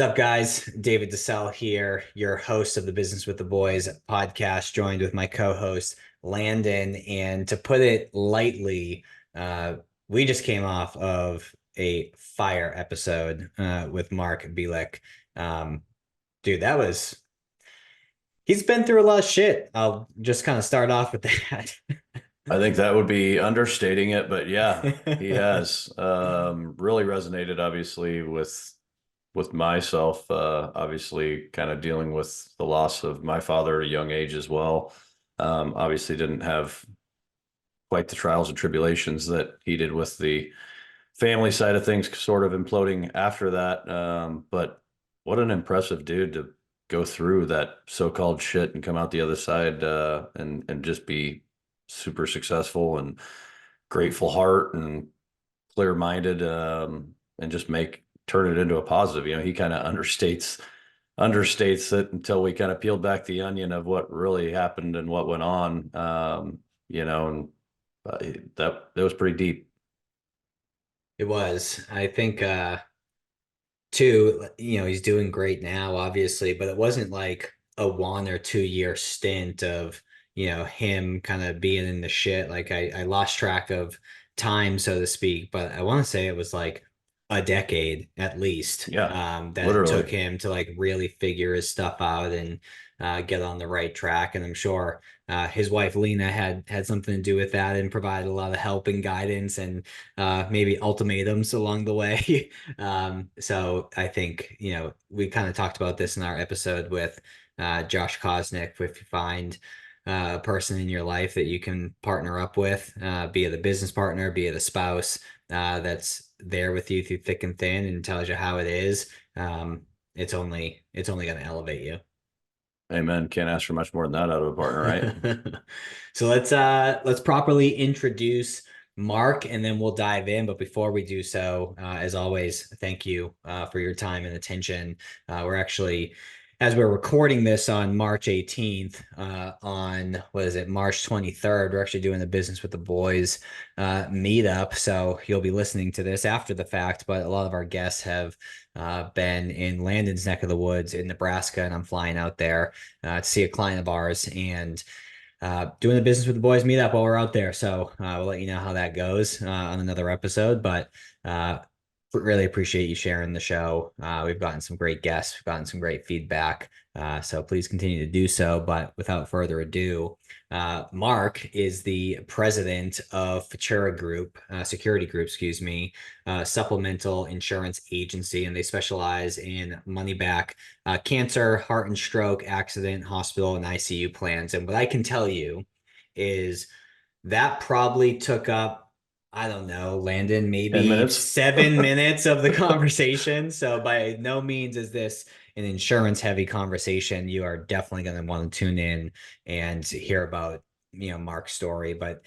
What's up, guys? David DeSalle here, your host of the Business with the Boys podcast, joined with my co-host Landon. And to put it lightly, uh, we just came off of a fire episode with Mark Beelek. Um, Dude, he's been through a lot of shit. I'll just kind of start off with that. I think that would be understating it, but yeah, he has really resonated obviously with myself, obviously kind of dealing with the loss of my father at a young age as well. Obviously didn't have quite the trials and tribulations that he did with the family side of things sort of imploding after that. But what an impressive dude to go through that so-called shit and come out the other side and just be super successful and grateful heart and clear-minded and just make turn it into a positive. You know, he kind of understates it until we kind of peeled back the onion of what really happened and what went on. And that was pretty deep. It was. I think too, he's doing great now, obviously, but it wasn't like a 1 or 2 year stint of, him kind of being in the shit. Like I lost track of time, so to speak, but I want to say it was like a decade at least, Yeah, that it took literally. him to like really figure his stuff out and get on the right track. And I'm sure his wife Lena had something to do with that and provided a lot of help and guidance and maybe ultimatums along the way. So I think, we kind of talked about this in our episode with Josh Kosnick. If you find a person in your life that you can partner up with, be it a business partner, be it a spouse, that's there with you through thick and thin and tells you how it is, it's only going to elevate you. Amen. Can't ask for much more than that out of a partner, right? So let's properly introduce Mark and then we'll dive in. But before we do so, as always, thank you for your time and attention. We're actually, as we're recording this on March 18th, on what is it, March 23rd, we're actually doing the Business with the Boys meetup. So you'll be listening to this after the fact, but a lot of our guests have been in Landon's neck of the woods in Nebraska, and I'm flying out there to see a client of ours and doing the Business with the Boys meetup while we're out there. So we'll let you know how that goes on another episode. But really appreciate you sharing the show. We've gotten some great guests, we've gotten some great feedback. So please continue to do so. But without further ado, Mark is the president of Futura Group, Security Group, excuse me, supplemental insurance agency, and they specialize in money back cancer, heart and stroke, accident, hospital, and ICU plans. And what I can tell you is that probably took up, I don't know, Landon, 10 maybe minutes. 7 minutes of the conversation. So by no means is this an insurance heavy conversation. You are definitely going to want to tune in and hear about, Mark's story. But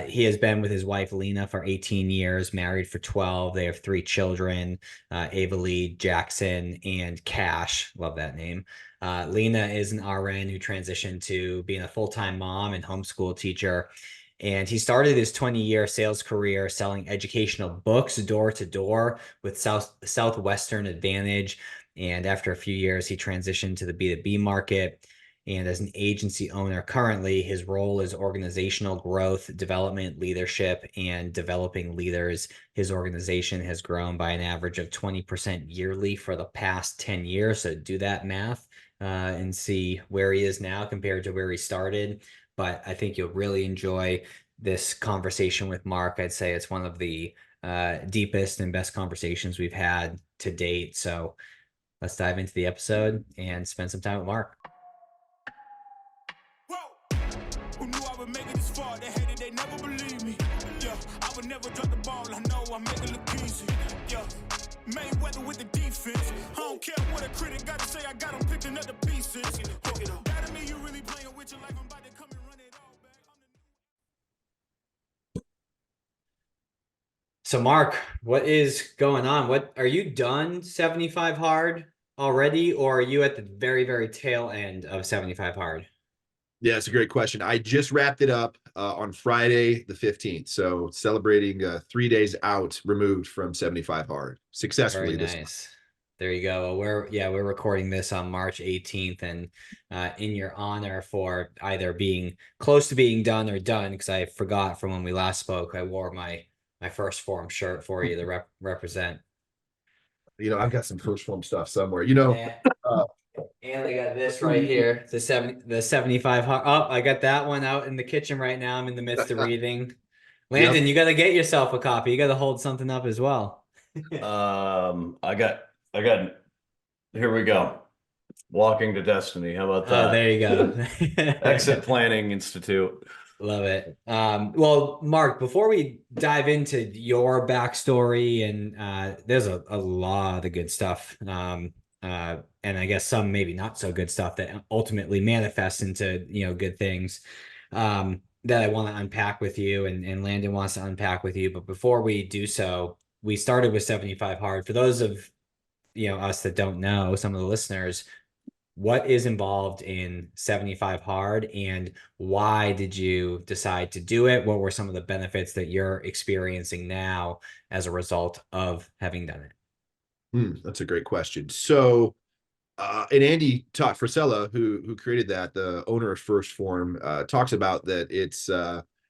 he has been with his wife Lena for 18 years, married for 12. They have 3 children, Ava Lee, Jackson, and Cash. Love that name. Lena is an RN who transitioned to being a full-time mom and homeschool teacher. And he started his 20-year sales career selling educational books door to door with Southwestern Advantage. And after a few years, he transitioned to the B2B market. And as an agency owner currently, his role is organizational growth, development, leadership, and developing leaders. His organization has grown by an average of 20% yearly for the past 10 years. So do that math and see where he is now compared to where he started. But I think you'll really enjoy this conversation with Mark. I'd say it's one of the deepest and best conversations we've had to date. So let's dive into the episode and spend some time with Mark. Who knew I would make it this far? They hated, they never believe me. Yeah, I would never drop the ball. I know I make it look easy. Yeah, Mayweather with the defense. I don't care what a critic got to say. I got them picking up the pieces. That mean you really playing with your life. I'm about to come and run it all back. So Mark, what is going on? What are you done 75 hard already, or are you at the very, very tail end of 75 hard? Yeah, it's a great question. I just wrapped it up on Friday the 15th. So celebrating 3 days out removed from 75 hard successfully Very this month. nice. There you go. Well, we're recording this on March 18th, and in your honor for either being close to being done or done, because I forgot from when we last spoke, I wore my first form shirt for you to represent. I've got some first form stuff somewhere. And, Uh, and I got this right here, the 75. Oh, I got that one out in the kitchen right now. I'm in the midst of reading. Landon, Yep. you got to get yourself a copy. You got to hold something up as well. I got, here we go. Walking to Destiny. How about Oh, that? there you go. Exit Planning Institute. Love it. Well, Mark, before we dive into your backstory, and there's a lot of good stuff, and I guess some maybe not so good stuff that ultimately manifests into good things that I want to unpack with you, and Landon wants to unpack with you. But before we do so, we started with 75 hard. For those of us that don't know, some of the listeners, what is involved in 75 hard, and why did you decide to do it? What were some of the benefits that you're experiencing now as a result of having done it? That's a great question. So, and Andy Frisella, who created that, the owner of First Form, talks about that it's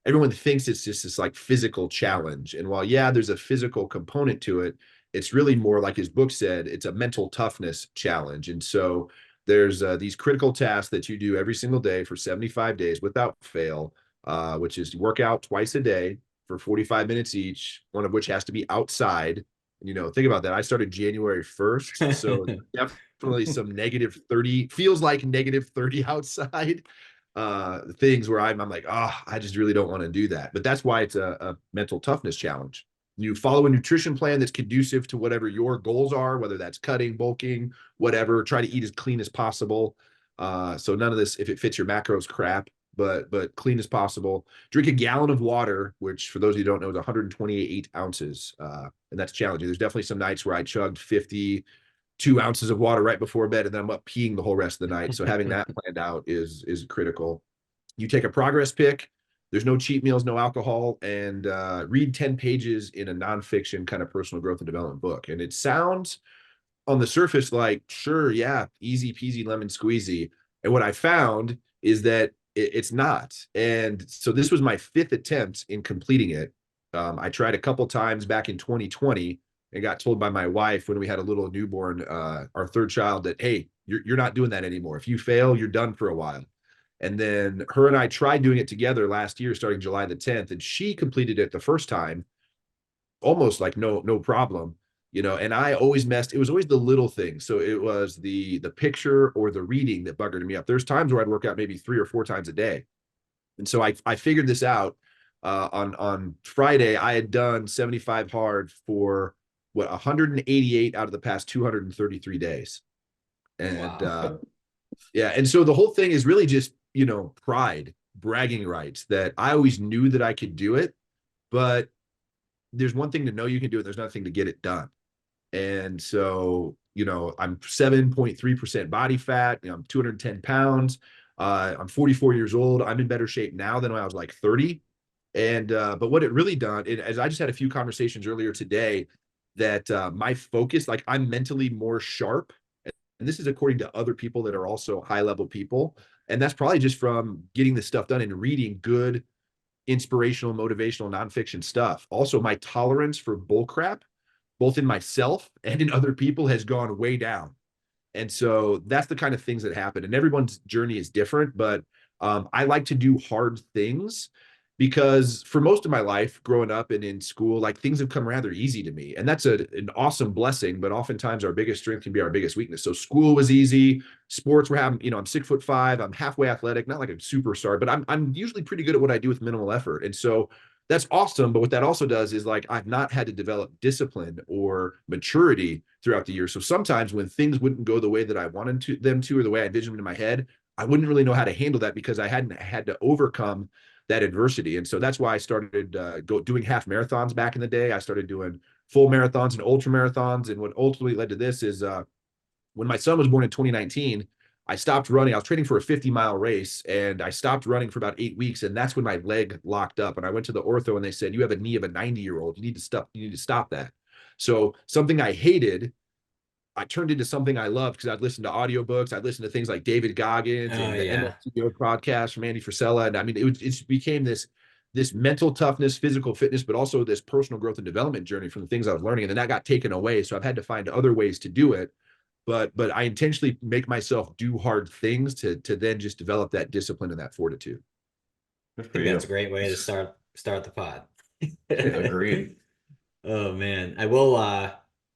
everyone thinks it's just this like physical challenge. And while, yeah, there's a physical component to it, it's really more like his book said, it's a mental toughness challenge. And so there's these critical tasks that you do every single day for 75 days without fail, which is work out twice a day for 45 minutes each, one of which has to be outside. Think about that. I started January 1st. So definitely some negative 30, feels like negative 30 outside things where I'm like, I just really don't want to do that. But that's why it's a mental toughness challenge. You follow a nutrition plan that's conducive to whatever your goals are, whether that's cutting, bulking, whatever. Try to eat as clean as possible. So none of this, if it fits your macros, crap, but clean as possible. Drink a gallon of water, which for those of you who don't know is 128 ounces. And that's challenging. There's definitely some nights where I chugged 52 ounces of water right before bed, and then I'm up peeing the whole rest of the night. So having that planned out is critical. You take a progress pick. There's no cheat meals, no alcohol, and read 10 pages in a nonfiction kind of personal growth and development book. And it sounds on the surface like, sure, yeah, easy peasy lemon squeezy. And what I found is that it's not. And so this was my 5th attempt in completing it. I tried a couple times back in 2020 and got told by my wife when we had a little newborn, our 3rd child, that, hey, you're not doing that anymore. If you fail, you're done for a while. And then her and I tried doing it together last year, starting July the 10th, and she completed it the first time, almost like no problem, and I always messed. It was always the little things. So it was the picture or the reading that buggered me up. There's times where I'd work out maybe 3 or 4 times a day. And so I figured this out on Friday. I had done 75 hard for 188 out of the past 233 days. And Wow. yeah. And so the whole thing is really just, pride, bragging rights, that I always knew that I could do it, but there's one thing to know you can do it. There's another thing to get it done. And so, I'm 7.3% body fat. I'm 210 pounds. I'm 44 years old. I'm in better shape now than when I was like 30. And, but what it really done, as I just had a few conversations earlier today, that my focus, like I'm mentally more sharp. And this is according to other people that are also high level people. And that's probably just from getting this stuff done and reading good, inspirational, motivational, nonfiction stuff. Also, my tolerance for bullcrap, both in myself and in other people, has gone way down. And so that's the kind of things that happen. And everyone's journey is different, but I like to do hard things because for most of my life growing up and in school, like things have come rather easy to me. And that's an awesome blessing, but oftentimes our biggest strength can be our biggest weakness. So school was easy. Sports were having, I'm 6'5", I'm halfway athletic, not like a superstar, but I'm usually pretty good at what I do with minimal effort. And so that's awesome. But what that also does is like I've not had to develop discipline or maturity throughout the year. So sometimes when things wouldn't go the way that I wanted them to, or the way I envisioned them in my head, I wouldn't really know how to handle that because I hadn't had to overcome that adversity. And so that's why I started doing half marathons back in the day. I started doing full marathons and ultra marathons. And what ultimately led to this is when my son was born in 2019, I stopped running. I was training for a 50-mile race and I stopped running for about 8 weeks. And that's when my leg locked up. And I went to the ortho and they said, you have a knee of a 90-year-old. You need to stop that. So something I hated, I turned into something I loved because I'd listen to audiobooks. I'd listen to things like David Goggins Oh and the yeah. MLTO podcast from Andy Frisella. And I mean, it became this mental toughness, physical fitness, but also this personal growth and development journey from the things I was learning. And then that got taken away. So I've had to find other ways to do it. But I intentionally make myself do hard things to then just develop that discipline and that fortitude. Good I for think you. that's a great way to start the pod. Agreed. Oh man. I will I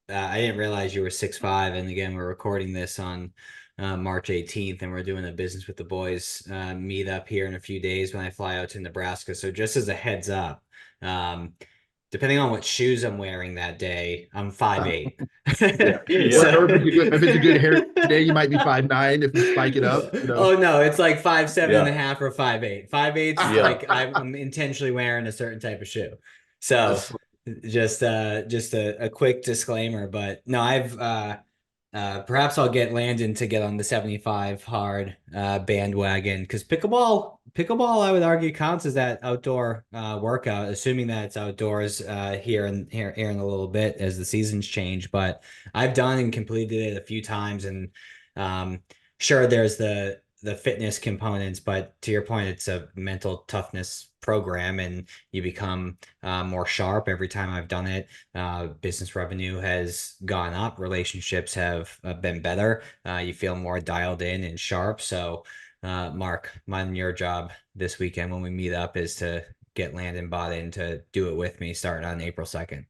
didn't realize you were 6'5", and again we're recording this on March 18th, and we're doing a Business with the Boys meetup here in a few days when I fly out to Nebraska. So just as a heads up, depending on what shoes I'm wearing that day, I'm 5'8". Yeah. Yeah. Or if it's a good hair day, you might be 5'9" if you spike it up. You know. Oh no, it's like 5'7" and a Yeah. half or 5'8". 5'8's Yeah. like I'm intentionally wearing a certain type of shoe. So just a quick disclaimer, but no, I've perhaps I'll get Landon to get on the 75 hard bandwagon, because pickleball I would argue counts as that outdoor workout, assuming that it's outdoors here in a little bit as the seasons change. But I've done and completed it a few times, and sure, there's the fitness components, but to your point, it's a mental toughness program, and you become more sharp every time I've done it. Business revenue has gone up, relationships have been better. You feel more dialed in and sharp. So, Mark, mine your job this weekend when we meet up is to get Landon bought in to do it with me starting on April 2nd.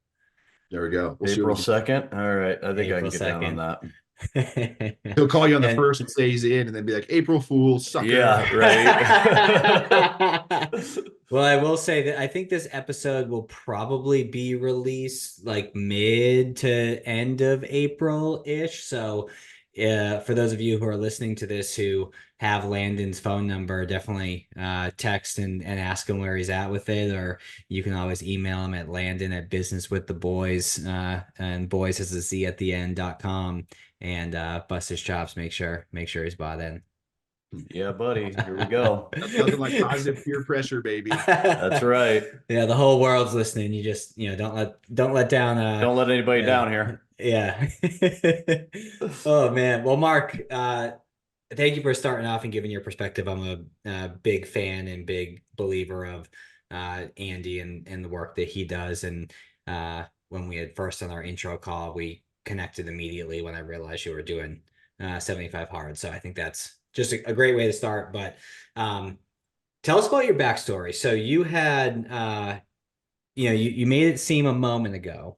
There we go. We'll April 2nd. All right. I think I can April get down on 2nd. that. He'll call you on the And- first and say he's in, and then be like, April Fool, sucker. Yeah, right. Well, I will say that I think this episode will probably be released like mid to end of April-ish. So for those of you who are listening to this who have Landon's phone number, definitely text and ask him where he's at with it, or you can always email him at Landon@businesswiththeboys, and boys has a Z at the end.com, and bust his chops, make sure he's bought in. Yeah, buddy. Here we go. Nothing like positive peer pressure, baby. That's right. Yeah, the whole world's listening. You just, don't let down Don't let anybody down here. Yeah. Oh man. Well, Mark, thank you for starting off and giving your perspective. I'm a big fan and big believer of Andy and the work that he does. And when we had first on our intro call, we connected immediately when I realized you were doing 75 hard. So I think that's just a great way to start. But tell us about your backstory. So you had, you made it seem a moment ago,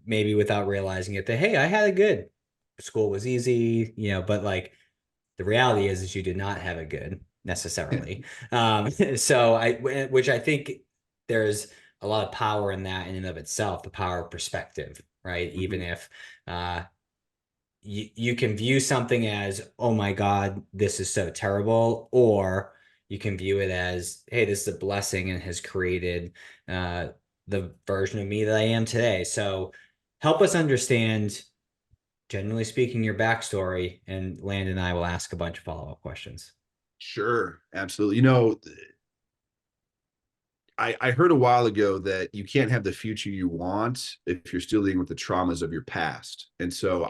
maybe without realizing it, that, hey, I had it good. School was easy, but like the reality is you did not have it good necessarily. Which I think there's a lot of power in that in and of itself, the power of perspective, right? Mm-hmm. Even if you can view something as, oh my God, this is so terrible, or you can view it as, hey, this is a blessing and has created the version of me that I am today. So help us understand, generally speaking, your backstory, and Landon and I will ask a bunch of follow-up questions. Sure, absolutely. I heard a while ago that you can't have the future you want if you're still dealing with the traumas of your past. And so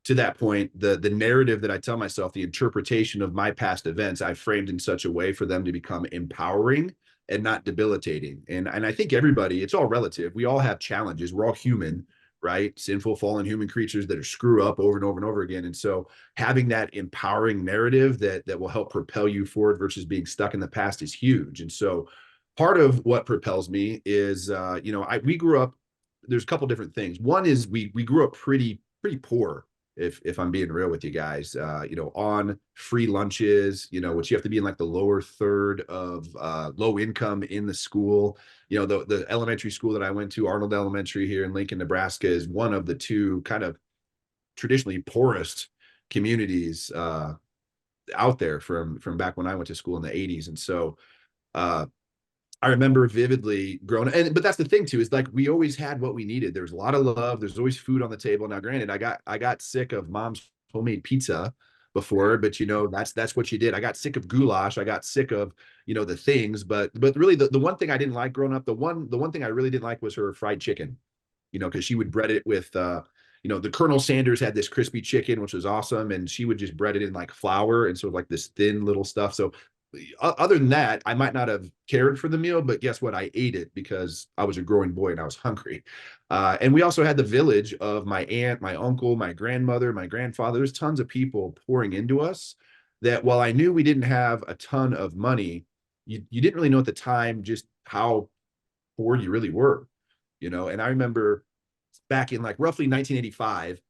to that point, the narrative that I tell myself, the interpretation of my past events, I've framed in such a way for them to become empowering and not debilitating. And I think everybody, it's all relative. We all have challenges. We're all human, right? Sinful, fallen human creatures that are screw up over and over and over again. And so having that empowering narrative that will help propel you forward versus being stuck in the past is huge. And so part of what propels me is, we grew up, there's a couple different things. One is we grew up pretty poor, if I'm being real with you guys, on free lunches, which you have to be in like the lower third of low income in the school. The elementary school that I went to, Arnold Elementary here in Lincoln, Nebraska, is one of the two kind of traditionally poorest communities out there from back when I went to school in the 80s. And so I remember vividly growing, but that's the thing too, is like we always had what we needed. There's a lot of love. There's always food on the table. Now, granted, I got sick of mom's homemade pizza before, but that's what you did. I got sick of goulash. I got sick of the things, but really the one thing I didn't like growing up, the one thing I really didn't like was her fried chicken, because she would bread it with the Colonel Sanders had this crispy chicken, which was awesome. And she would just bread it in like flour and sort of like this thin little stuff. So other than that, I might not have cared for the meal, but guess what? I ate it because I was a growing boy and I was hungry. And we also had the village of my aunt, my uncle, my grandmother, my grandfather. There's tons of people pouring into us that while I knew we didn't have a ton of money, you didn't really know at the time just how poor you really were, And I remember back in like roughly 1985,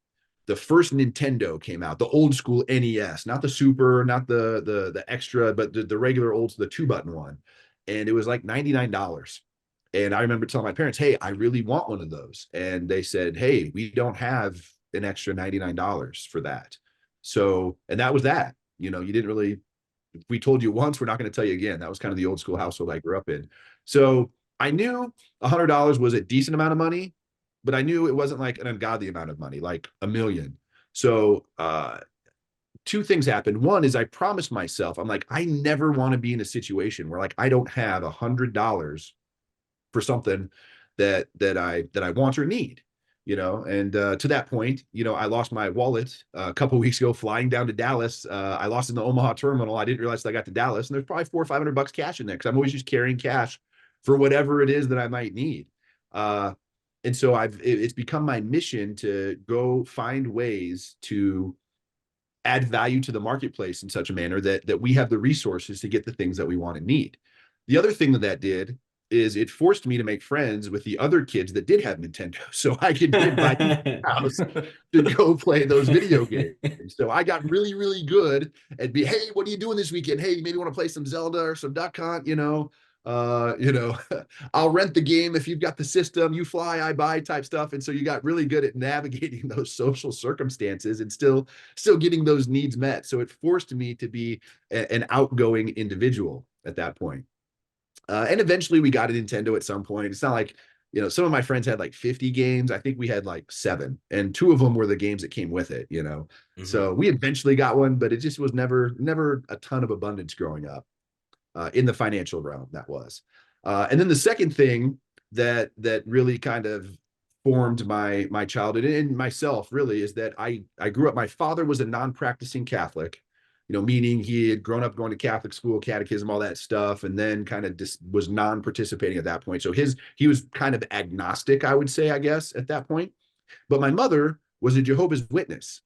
the first Nintendo came out, the old school NES, not the Super, not the extra, but the regular old, the 2-button one. And it was like $99. And I remember telling my parents, hey, I really want one of those. And they said, hey, we don't have an extra $99 for that. So, and that was that. You didn't really, if we told you once, we're not going to tell you again. That was kind of the old school household I grew up in. So I knew $100 was a decent amount of money, but I knew it wasn't like an ungodly amount of money, like $1 million. So two things happened. One is I promised myself, I'm like, I never want to be in a situation where like I don't have $100 for something that I want or need. And to that point, I lost my wallet a couple of weeks ago flying down to Dallas. I lost it in the Omaha terminal. I didn't realize I got to Dallas, and there's probably $400 or $500 cash in there because I'm always just carrying cash for whatever it is that I might need. And so it's become my mission to go find ways to add value to the marketplace in such a manner that we have the resources to get the things that we want and need. The other thing that did is it forced me to make friends with the other kids that did have Nintendo, so I could get by the house to go play those video games. So I got really, really good at hey, what are you doing this weekend? Hey, you maybe want to play some Zelda or some Duck Hunt, I'll rent the game if you've got the system, you fly, I buy type stuff. And so you got really good at navigating those social circumstances and still getting those needs met. So it forced me to be an outgoing individual at that point. And eventually we got a Nintendo at some point. It's not like, some of my friends had like 50 games. I think we had like 7, and 2 of them were the games that came with it, Mm-hmm. So we eventually got one, but it just was never a ton of abundance growing up. In the financial realm, that was. And then the second thing that really kind of formed my childhood and myself really is that I grew up, my father was a non-practicing Catholic, meaning he had grown up going to Catholic school, catechism, all that stuff, and then kind of just was non-participating at that point. So he was kind of agnostic, I would say, I guess, at that point. But my mother was a Jehovah's Witness.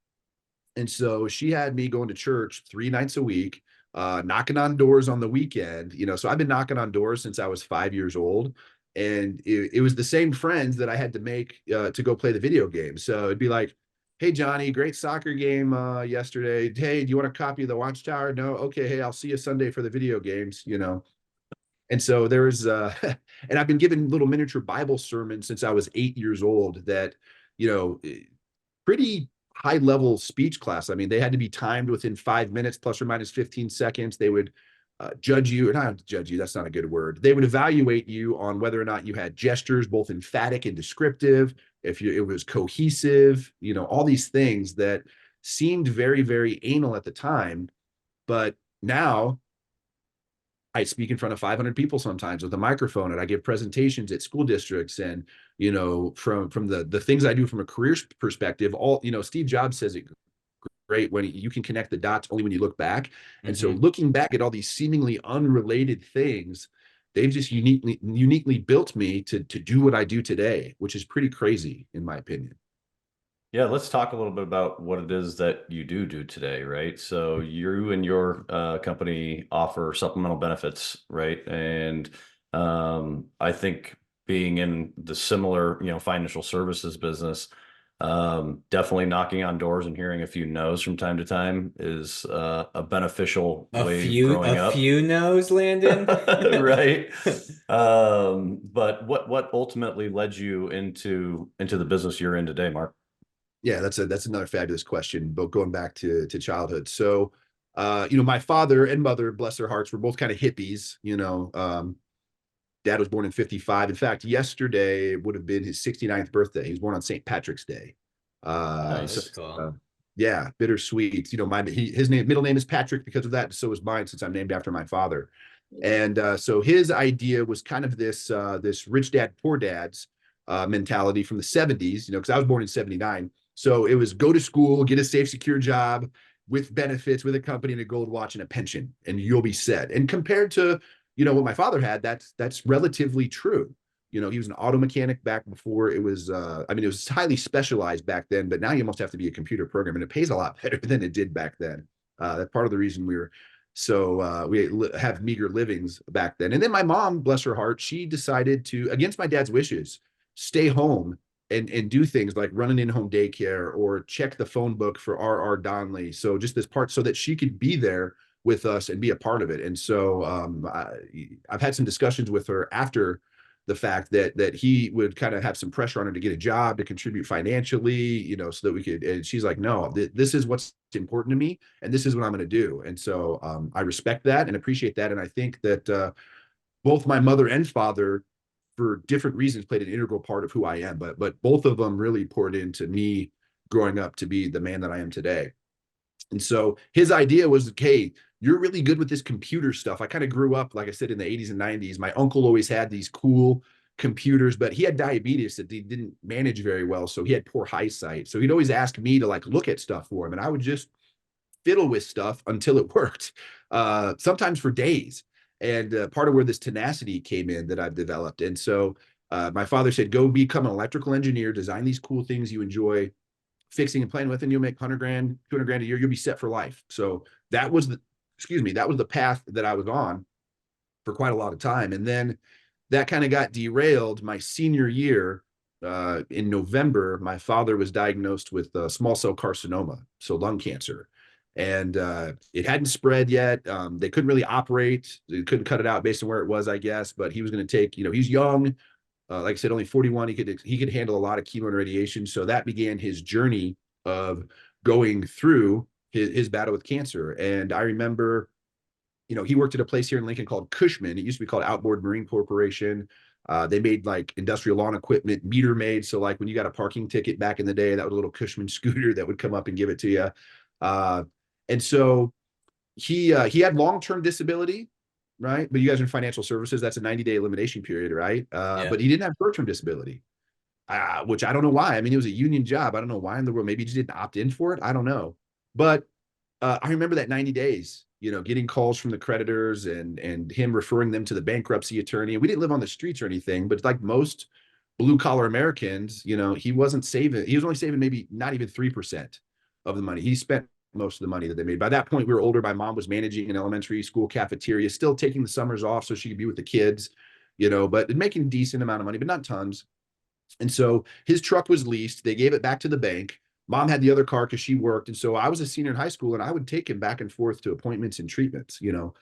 And so she had me going to church 3 nights a week, knocking on doors on the weekend. So I've been knocking on doors since I was 5 years old. And it was the same friends that I had to make to go play the video game. So it'd be like, hey, Johnny, great soccer game yesterday. Hey, do you want a copy of the Watchtower? No? Okay, hey, I'll see you Sunday for the video games, And so there's, and I've been given little miniature Bible sermons since I was 8 years old that, pretty high level speech class. I mean, they had to be timed within 5 minutes plus or minus 15 seconds. They would judge you, or not judge you, that's not a good word. They would evaluate you on whether or not you had gestures, both emphatic and descriptive, if it was cohesive, all these things that seemed very, very anal at the time. But now I speak in front of 500 people sometimes with a microphone, and I give presentations at school districts. And, from the things I do from a career perspective, Steve Jobs says it great, when you can connect the dots only when you look back. And so looking back at all these seemingly unrelated things, they've just uniquely built me to do what I do today, which is pretty crazy in my opinion. Yeah, let's talk a little bit about what it is that you do today, right? So you and your company offer supplemental benefits, right? And I think being in the similar, financial services business, definitely knocking on doors and hearing a few no's from time to time is a beneficial way of growing up. A few no's, Landon. Right. But what ultimately led you into the business you're in today, Mark? Yeah, that's another fabulous question, but going back to childhood. So, my father and mother, bless their hearts, were both kind of hippies. Dad was born in 55. In fact, yesterday would have been his 69th birthday. He was born on St. Patrick's Day. Nice. That's cool. Yeah, bittersweet. His middle name is Patrick because of that. So is mine, since I'm named after my father. And so his idea was kind of this rich dad, poor dad's mentality from the 70s, because I was born in 79. So it was go to school, get a safe, secure job with benefits, with a company and a gold watch and a pension, and you'll be set. And compared to, what my father had, that's relatively true. He was an auto mechanic back before it was, it was highly specialized back then, but now you almost have to be a computer programmer, and it pays a lot better than it did back then. That's part of the reason we have meager livings back then. And then my mom, bless her heart, she decided to, against my dad's wishes, stay home and do things like run an in-home daycare or check the phone book for R.R. Donnelly. So just this part so that she could be there with us and be a part of it. And so I've had some discussions with her after the fact that he would kind of have some pressure on her to get a job, to contribute financially, so that we could, and she's like, no, this is what's important to me, and this is what I'm going to do. And so I respect that and appreciate that. And I think that both my mother and father, for different reasons, played an integral part of who I am, but both of them really poured into me growing up to be the man that I am today. And so his idea was, okay, you're really good with this computer stuff. I kind of grew up, like I said, in the 80s and 90s. My uncle always had these cool computers, but he had diabetes that he didn't manage very well. So he had poor eyesight. So he'd always ask me to like look at stuff for him. And I would just fiddle with stuff until it worked, sometimes for days. And part of where this tenacity came in that I've developed. And so my father said, go become an electrical engineer, design these cool things you enjoy fixing and playing with, and you'll make 100 grand, 200 grand a year. You'll be set for life. So that was the path that I was on for quite a lot of time. And then that kind of got derailed my senior year. In November, my father was diagnosed with small cell carcinoma, so lung cancer. And it hadn't spread yet. They couldn't really operate. They couldn't cut it out based on where it was, I guess. But he was going to take, he's young. Like I said, only 41. He could handle a lot of chemo and radiation. So that began his journey of going through his battle with cancer. And I remember, he worked at a place here in Lincoln called Cushman. It used to be called Outboard Marine Corporation. They made like industrial lawn equipment, meter made. So like when you got a parking ticket back in the day, that was a little Cushman scooter that would come up and give it to you. And so he had long-term disability, right? But you guys are in financial services. That's a 90-day elimination period, right? Yeah. But he didn't have short-term disability, which I don't know why. I mean, it was a union job. I don't know why in the world. Maybe he just didn't opt in for it. I don't know. But I remember that 90 days, getting calls from the creditors and him referring them to the bankruptcy attorney. And we didn't live on the streets or anything, but like most blue-collar Americans, he wasn't saving. He was only saving maybe not even 3% of the money. He spent most of the money that they made. By that point, we were older. My mom was managing an elementary school cafeteria, still taking the summers off so she could be with the kids, but making a decent amount of money, but not tons. And so his truck was leased. They gave it back to the bank. Mom had the other car because she worked. And so I was a senior in high school and I would take him back and forth to appointments and treatments.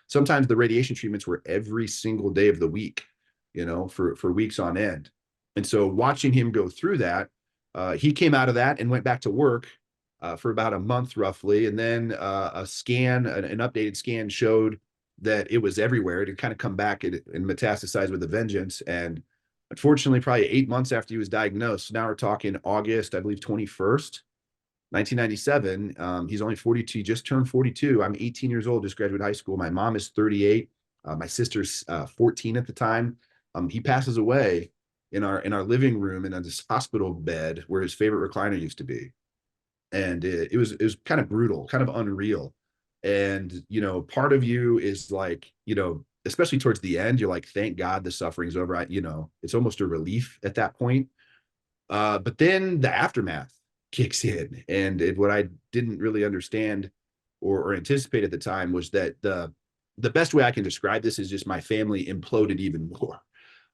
Sometimes the radiation treatments were every single day of the week, for weeks on end. And so watching him go through that, he came out of that and went back to work for about a month roughly. And then a scan, an updated scan showed that it was everywhere. It had kind of come back and metastasized with a vengeance. And unfortunately, probably 8 months after he was diagnosed, now we're talking August, I believe, 21st, 1997. He's only 42, just turned 42. I'm 18 years old, just graduated high school. My mom is 38. My sister's 14 at the time. He passes away in our living room in this hospital bed where his favorite recliner used to be. And it was kind of brutal, kind of unreal. And, part of you is like, especially towards the end, you're like, thank God the suffering's over. It's almost a relief at that point. But then the aftermath kicks in. And what I didn't really understand or anticipate at the time was that the best way I can describe this is just my family imploded even more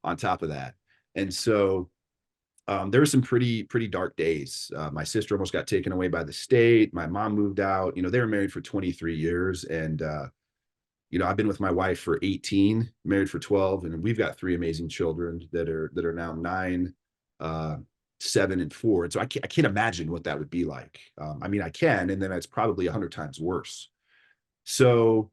on top of that. And so there were some pretty dark days. My sister almost got taken away by the state. My mom moved out. They were married for 23 years. And, I've been with my wife for 18, married for 12, and we've got 3 amazing children that are now 9, 7, and 4. And so I can't imagine what that would be like. I can, and then it's probably 100 times worse. So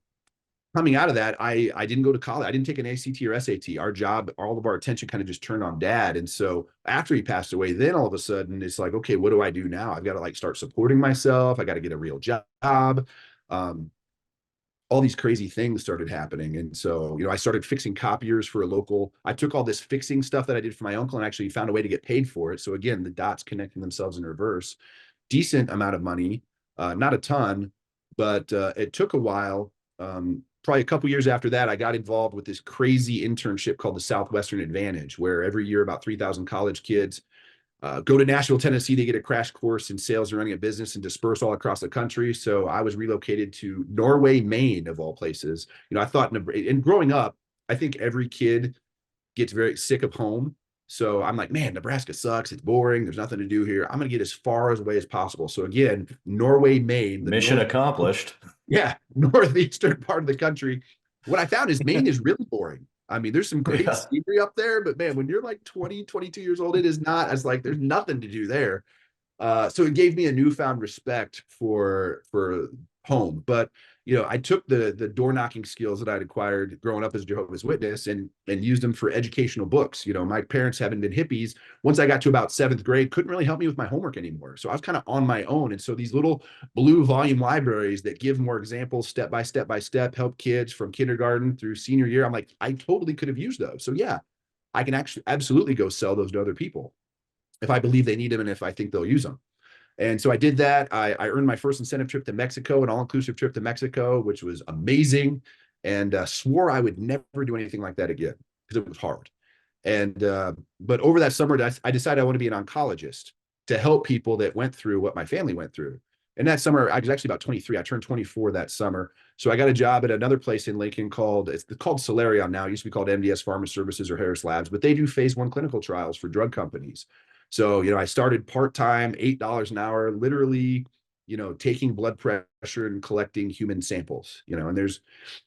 coming out of that, I didn't go to college. I didn't take an ACT or SAT. Our job, all of our attention kind of just turned on dad. And so after he passed away, then all of a sudden it's like, okay, what do I do now? I've got to like start supporting myself. I got to get a real job. All these crazy things started happening. And so, I started fixing copiers for a local. I took all this fixing stuff that I did for my uncle and actually found a way to get paid for it. So again, the dots connecting themselves in reverse. decent amount of money, not a ton, but it took a while. Probably a couple years after that, I got involved with this crazy internship called the Southwestern Advantage, where every year about 3,000 college kids go to Nashville, Tennessee. They get a crash course in sales and running a business and disperse all across the country. So I was relocated to Norway, Maine, of all places. I thought, and growing up, I think every kid gets very sick of home. So I'm like, man, Nebraska sucks. It's boring. There's nothing to do here. I'm going to get as far away as possible. So again, Norway, Maine, Mission accomplished. yeah, northeastern part of the country. What I found is Maine is really boring. I mean, there's some great scenery up there, but man, when you're like 20, 22 years old, it is not. It's like there's nothing to do there. So it gave me a newfound respect for home. But I took the door knocking skills that I'd acquired growing up as a Jehovah's Witness and used them for educational books. My parents having been hippies, once I got to about 7th grade, couldn't really help me with my homework anymore. So I was kind of on my own. And so these little blue volume libraries that give more examples step by step, help kids from kindergarten through senior year. I'm like, I totally could have used those. So yeah, I can actually absolutely go sell those to other people if I believe they need them and if I think they'll use them. And so I did that. I earned my first incentive trip to Mexico, an all-inclusive trip to Mexico, which was amazing, and swore I would never do anything like that again because it was hard. And but over that summer, I decided I want to be an oncologist to help people that went through what my family went through. And that summer, I was actually about 23. I turned 24 that summer. So I got a job at another place in Lincoln called Solarium now. It used to be called MDS Pharma Services or Harris Labs, but they do phase 1 clinical trials for drug companies. So, I started part-time, $8 an hour, literally, taking blood pressure and collecting human samples, and there's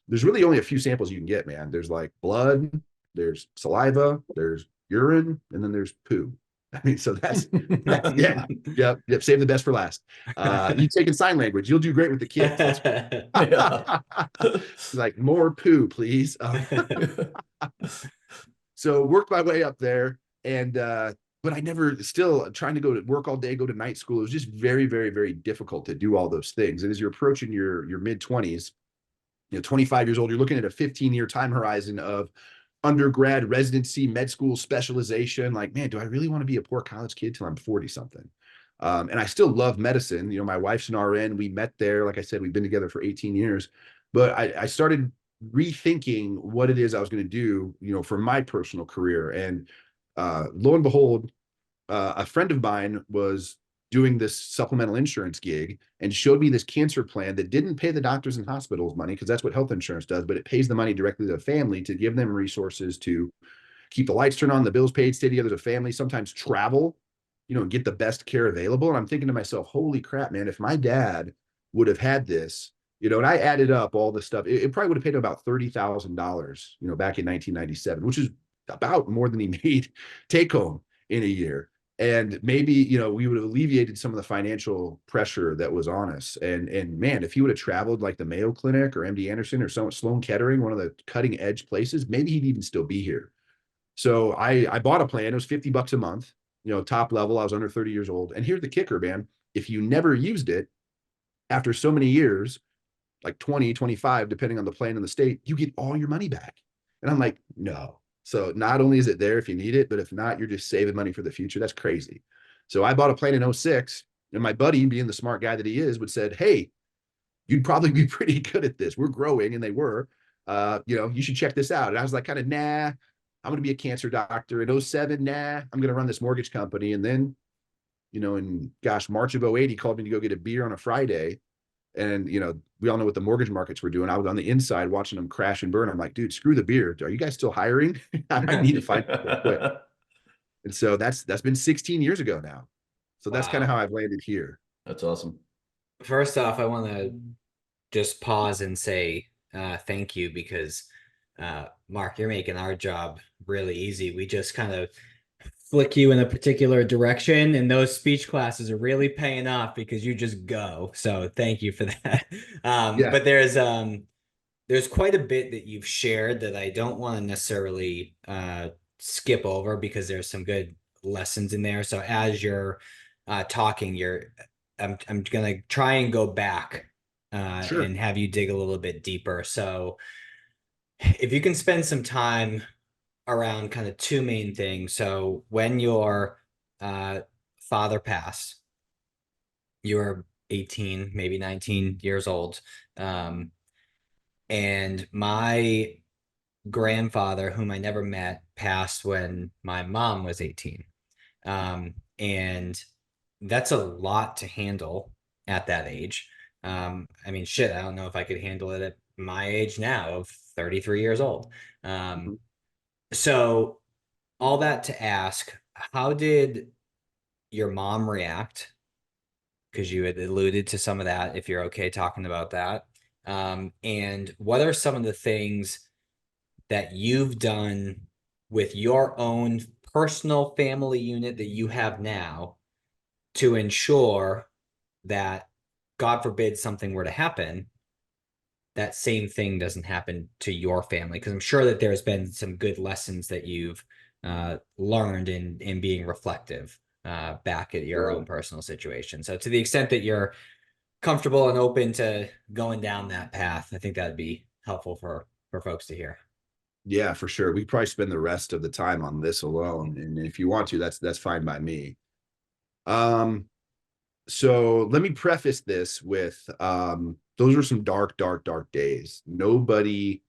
really only a few samples you can get, man. There's like blood, there's saliva, there's urine, and then there's poo. I mean, so that's yeah. Yep. Save the best for last. You taking sign language, you'll do great with the kids. Like more poo, please. So worked my way up there and but I never still trying to go to work all day, go to night school. It was just very, very, very difficult to do all those things. And as you're approaching your mid-20s, 25 years old, you're looking at a 15-year time horizon of undergrad, residency, med school specialization. Like, man, do I really want to be a poor college kid till I'm 40 something? And I still love medicine. My wife's an RN. We met there. Like I said, we've been together for 18 years. But I started rethinking what it is I was going to do, for my personal career. And lo and behold, a friend of mine was doing this supplemental insurance gig and showed me this cancer plan that didn't pay the doctors and hospitals money because that's what health insurance does, but it pays the money directly to the family to give them resources to keep the lights turned on, the bills paid, stay together as a family, sometimes travel, and get the best care available. And I'm thinking to myself, holy crap, man, if my dad would have had this, and I added up all the stuff, it probably would have paid him about $30,000, back in 1997, which is about more than he made take home in a year. And maybe, we would have alleviated some of the financial pressure that was on us. And man, if he would have traveled like the Mayo Clinic or MD Anderson or Sloan Kettering, one of the cutting edge places, maybe he'd even still be here. So I bought a plan. It was $50 a month, top level. I was under 30 years old. And here's the kicker, man. If you never used it after so many years, like 20, 25, depending on the plan in the state, you get all your money back. And I'm like, no. So not only is it there if you need it, but if not, you're just saving money for the future. That's crazy. So I bought a plane in 06, and my buddy, being the smart guy that he is, would said, hey, you'd probably be pretty good at this. We're growing, and they were. You should check this out. And I was like, kind of, nah, I'm going to be a cancer doctor. In 07, nah, I'm going to run this mortgage company. And then, in March of 08, he called me to go get a beer on a Friday. And, we all know what the mortgage markets were doing. I was on the inside watching them crash and burn. I'm like, dude, screw the beer. Are you guys still hiring? I need to find it quick. And so that's been 16 years ago now. So that's kind of how I've landed here. That's awesome. First off, I want to just pause and say thank you because, Mark, you're making our job really easy. We just kind of flick you in a particular direction, and those speech classes are really paying off because you just go. So thank you for that. Yeah. But there's quite a bit that you've shared that I don't want to necessarily skip over because there's some good lessons in there. So as you're talking, I'm gonna try and go back Sure. and have you dig a little bit deeper. So if you can spend some time around kind of two main things. So when your father passed, you're 18, maybe 19 years old. And my grandfather, whom I never met, passed when my mom was 18. And that's a lot to handle at that age. I mean, shit, I don't know if I could handle it at my age now of 33 years old. Mhm. So all that to ask, how did your mom react? Because you had alluded to some of that, if you're okay talking about that. And what are some of the things that you've done with your own personal family unit that you have now to ensure that, God forbid, something were to happen, that same thing doesn't happen to your family? Because I'm sure that there's been some good lessons that you've learned in being reflective back at your own Sure. personal situation. So to the extent that you're comfortable and open to going down that path, I think that'd be helpful for folks to hear. Yeah, for sure. We probably spend the rest of the time on this alone, and if you want to, that's fine by me. Um, so let me preface this with those were some dark, dark, dark days. Nobody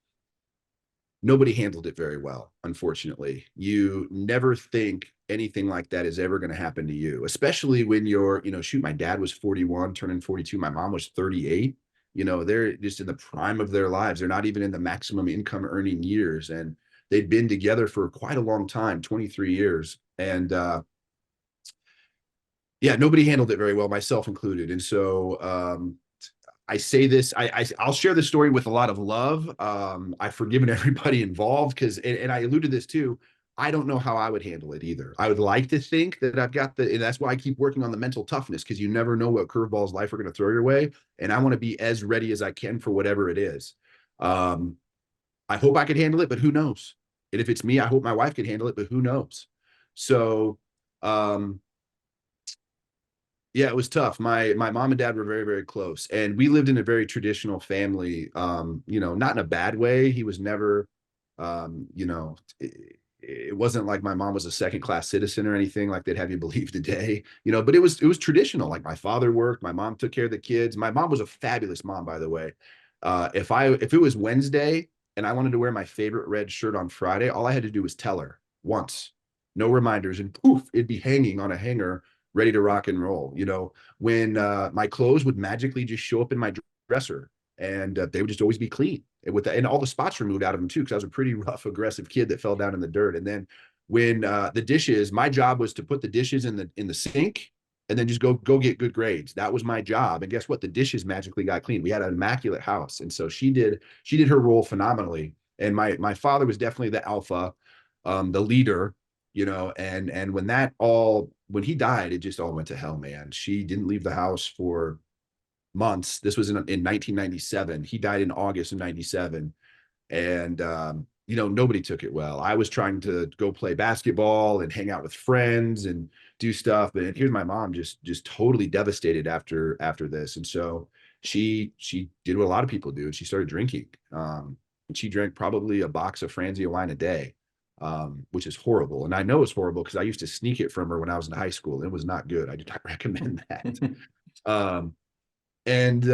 handled it very well, unfortunately. You never think anything like that is ever going to happen to you, especially when you're, shoot, my dad was 41, turning 42. My mom was 38. They're just in the prime of their lives. They're not even in the maximum income earning years. And they'd been together for quite a long time, 23 years. And yeah, nobody handled it very well, myself included. And so I say this, I'll share this story with a lot of love. I've forgiven everybody involved because, and I alluded to this too, I don't know how I would handle it either. I would like to think that I've got and that's why I keep working on the mental toughness, because you never know what curveballs life are going to throw your way. And I want to be as ready as I can for whatever it is. I hope I could handle it, but who knows? And if it's me, I hope my wife could handle it, but who knows? So, um, yeah, it was tough. My mom and dad were very, very close, and we lived in a very traditional family. Not in a bad way. He was never, it wasn't like my mom was a second class citizen or anything like they'd have you believe today. But it was traditional. Like my father worked, my mom took care of the kids. My mom was a fabulous mom, by the way. If it was Wednesday and I wanted to wear my favorite red shirt on Friday, all I had to do was tell her once, no reminders, and poof, it'd be hanging on a hanger ready to rock and roll. When my clothes would magically just show up in my dresser, and they would just always be clean. And all the spots were moved out of them too, because I was a pretty rough, aggressive kid that fell down in the dirt. And then when the dishes, my job was to put the dishes in the sink and then just go get good grades. That was my job. And guess what? The dishes magically got clean. We had an immaculate house, and so she did her role phenomenally. And my father was definitely the alpha, the leader, and when he died, it just all went to hell, man. She didn't leave the house for months. This was in 1997. He died in August of 97. And nobody took it well. I was trying to go play basketball and hang out with friends and do stuff, but here's my mom just totally devastated after this. And so she did what a lot of people do, and she started drinking. And she drank probably a box of Franzia wine a day, which is horrible. And I know it's horrible because I used to sneak it from her when I was in high school. It was not good. I do not recommend that. um, and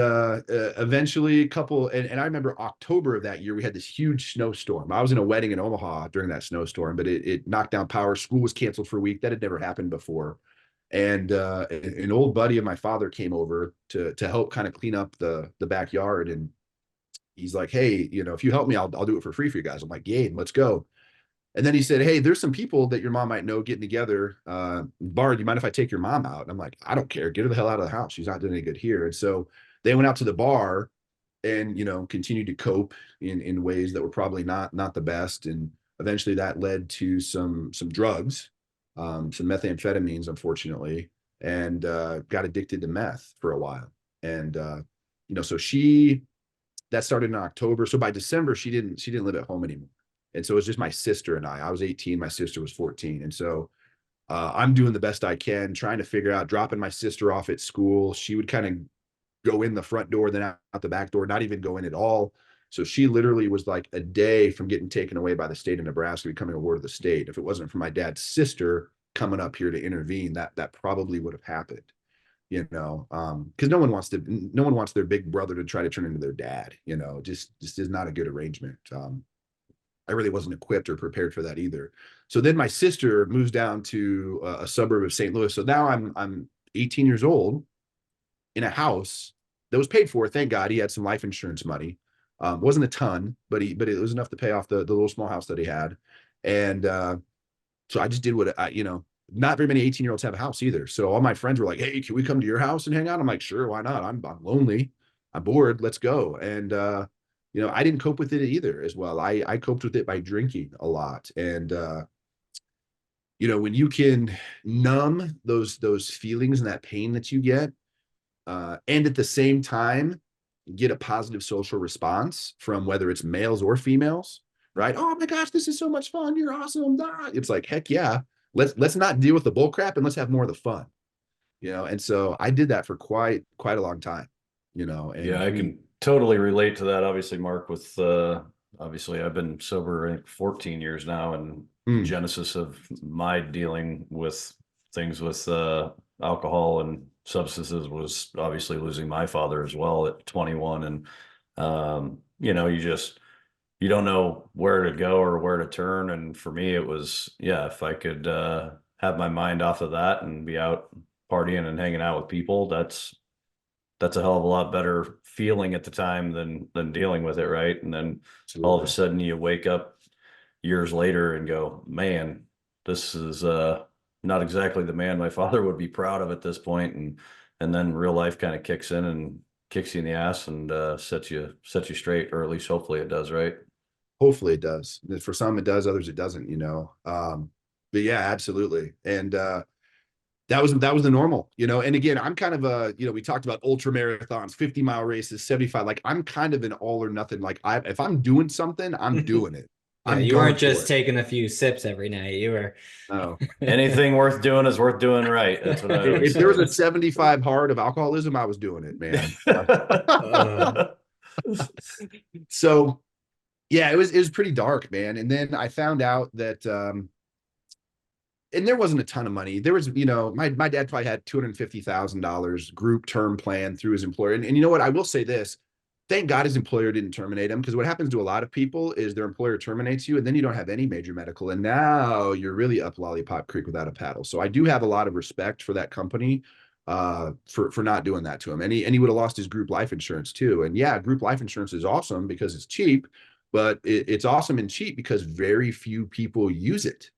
eventually and I remember October of that year, we had this huge snowstorm. I was in a wedding in Omaha during that snowstorm, but it knocked down power. School was canceled for a week. That had never happened before. And an old buddy of my father came over to help kind of clean up the backyard. And he's like, hey, if you help me, I'll do it for free for you guys. I'm like, yay, let's go. And then he said, hey, there's some people that your mom might know getting together. Bard, you mind if I take your mom out? And I'm like, I don't care. Get her the hell out of the house. She's not doing any good here. And so they went out to the bar and, continued to cope in ways that were probably not the best. And eventually that led to some drugs, some methamphetamines, unfortunately, and got addicted to meth for a while. And, so that started in October. So by December, she didn't live at home anymore. And so it was just my sister and I was 18, my sister was 14. And so I'm doing the best I can, trying to figure out, dropping my sister off at school. She would kind of go in the front door, then out the back door, not even go in at all. So she literally was like a day from getting taken away by the state of Nebraska, becoming a ward of the state. If it wasn't for my dad's sister coming up here to intervene, that probably would have happened. because no one wants their big brother to try to turn into their dad. Just is not a good arrangement. I really wasn't equipped or prepared for that either. So then my sister moves down to a suburb of St. Louis. So now I'm 18 years old in a house that was paid for. Thank God he had some life insurance money. Wasn't a ton, but it was enough to pay off the little small house that he had. And so I just did what not very many 18-year-olds have a house either. So all my friends were like, "Hey, can we come to your house and hang out?" I'm like, "Sure, why not? I'm lonely. I'm bored. Let's go." And I didn't cope with it either as well. I coped with it by drinking a lot. And when you can numb those feelings and that pain that you get, and at the same time get a positive social response from whether it's males or females, right? "Oh my gosh, this is so much fun. You're awesome." It's like, heck yeah. Let's not deal with the bull crap and let's have more of the fun. And so I did that for quite a long time. And Yeah, I can totally relate to that. Obviously, Mark, with obviously I've been sober, I think, 14 years now, and genesis of my dealing with things with alcohol and substances was obviously losing my father as well at 21. And you don't know where to go or where to turn. And for me, it was, yeah, if I could have my mind off of that and be out partying and hanging out with people, that's a hell of a lot better feeling at the time than dealing with it, right? And then all of a sudden you wake up years later and go, man, this is not exactly the man my father would be proud of at this point. And then real life kind of kicks in and kicks you in the ass and sets you straight, or at least hopefully it does, right? Hopefully it does. For some it does, others it doesn't. But yeah, absolutely. And that was the normal. And again, I'm kind of we talked about ultra marathons, 50-mile races, 75. Like, I'm kind of an all or nothing. Like, if I'm doing something, I'm doing it. Yeah, you weren't just taking a few sips every night. You were. No. Anything worth doing is worth doing right. That's what I always If say. there was a 75 hard of alcoholism, I was doing it, man. So yeah, it was pretty dark, man. And then I found out that and there wasn't a ton of money. There was, my dad probably had $250,000 group term plan through his employer. And you know what? I will say this. Thank God his employer didn't terminate him, because what happens to a lot of people is their employer terminates you and then you don't have any major medical. And now you're really up Lollipop Creek without a paddle. So I do have a lot of respect for that company for not doing that to him. And he would have lost his group life insurance too. And yeah, group life insurance is awesome because it's cheap, but it's awesome and cheap because very few people use it.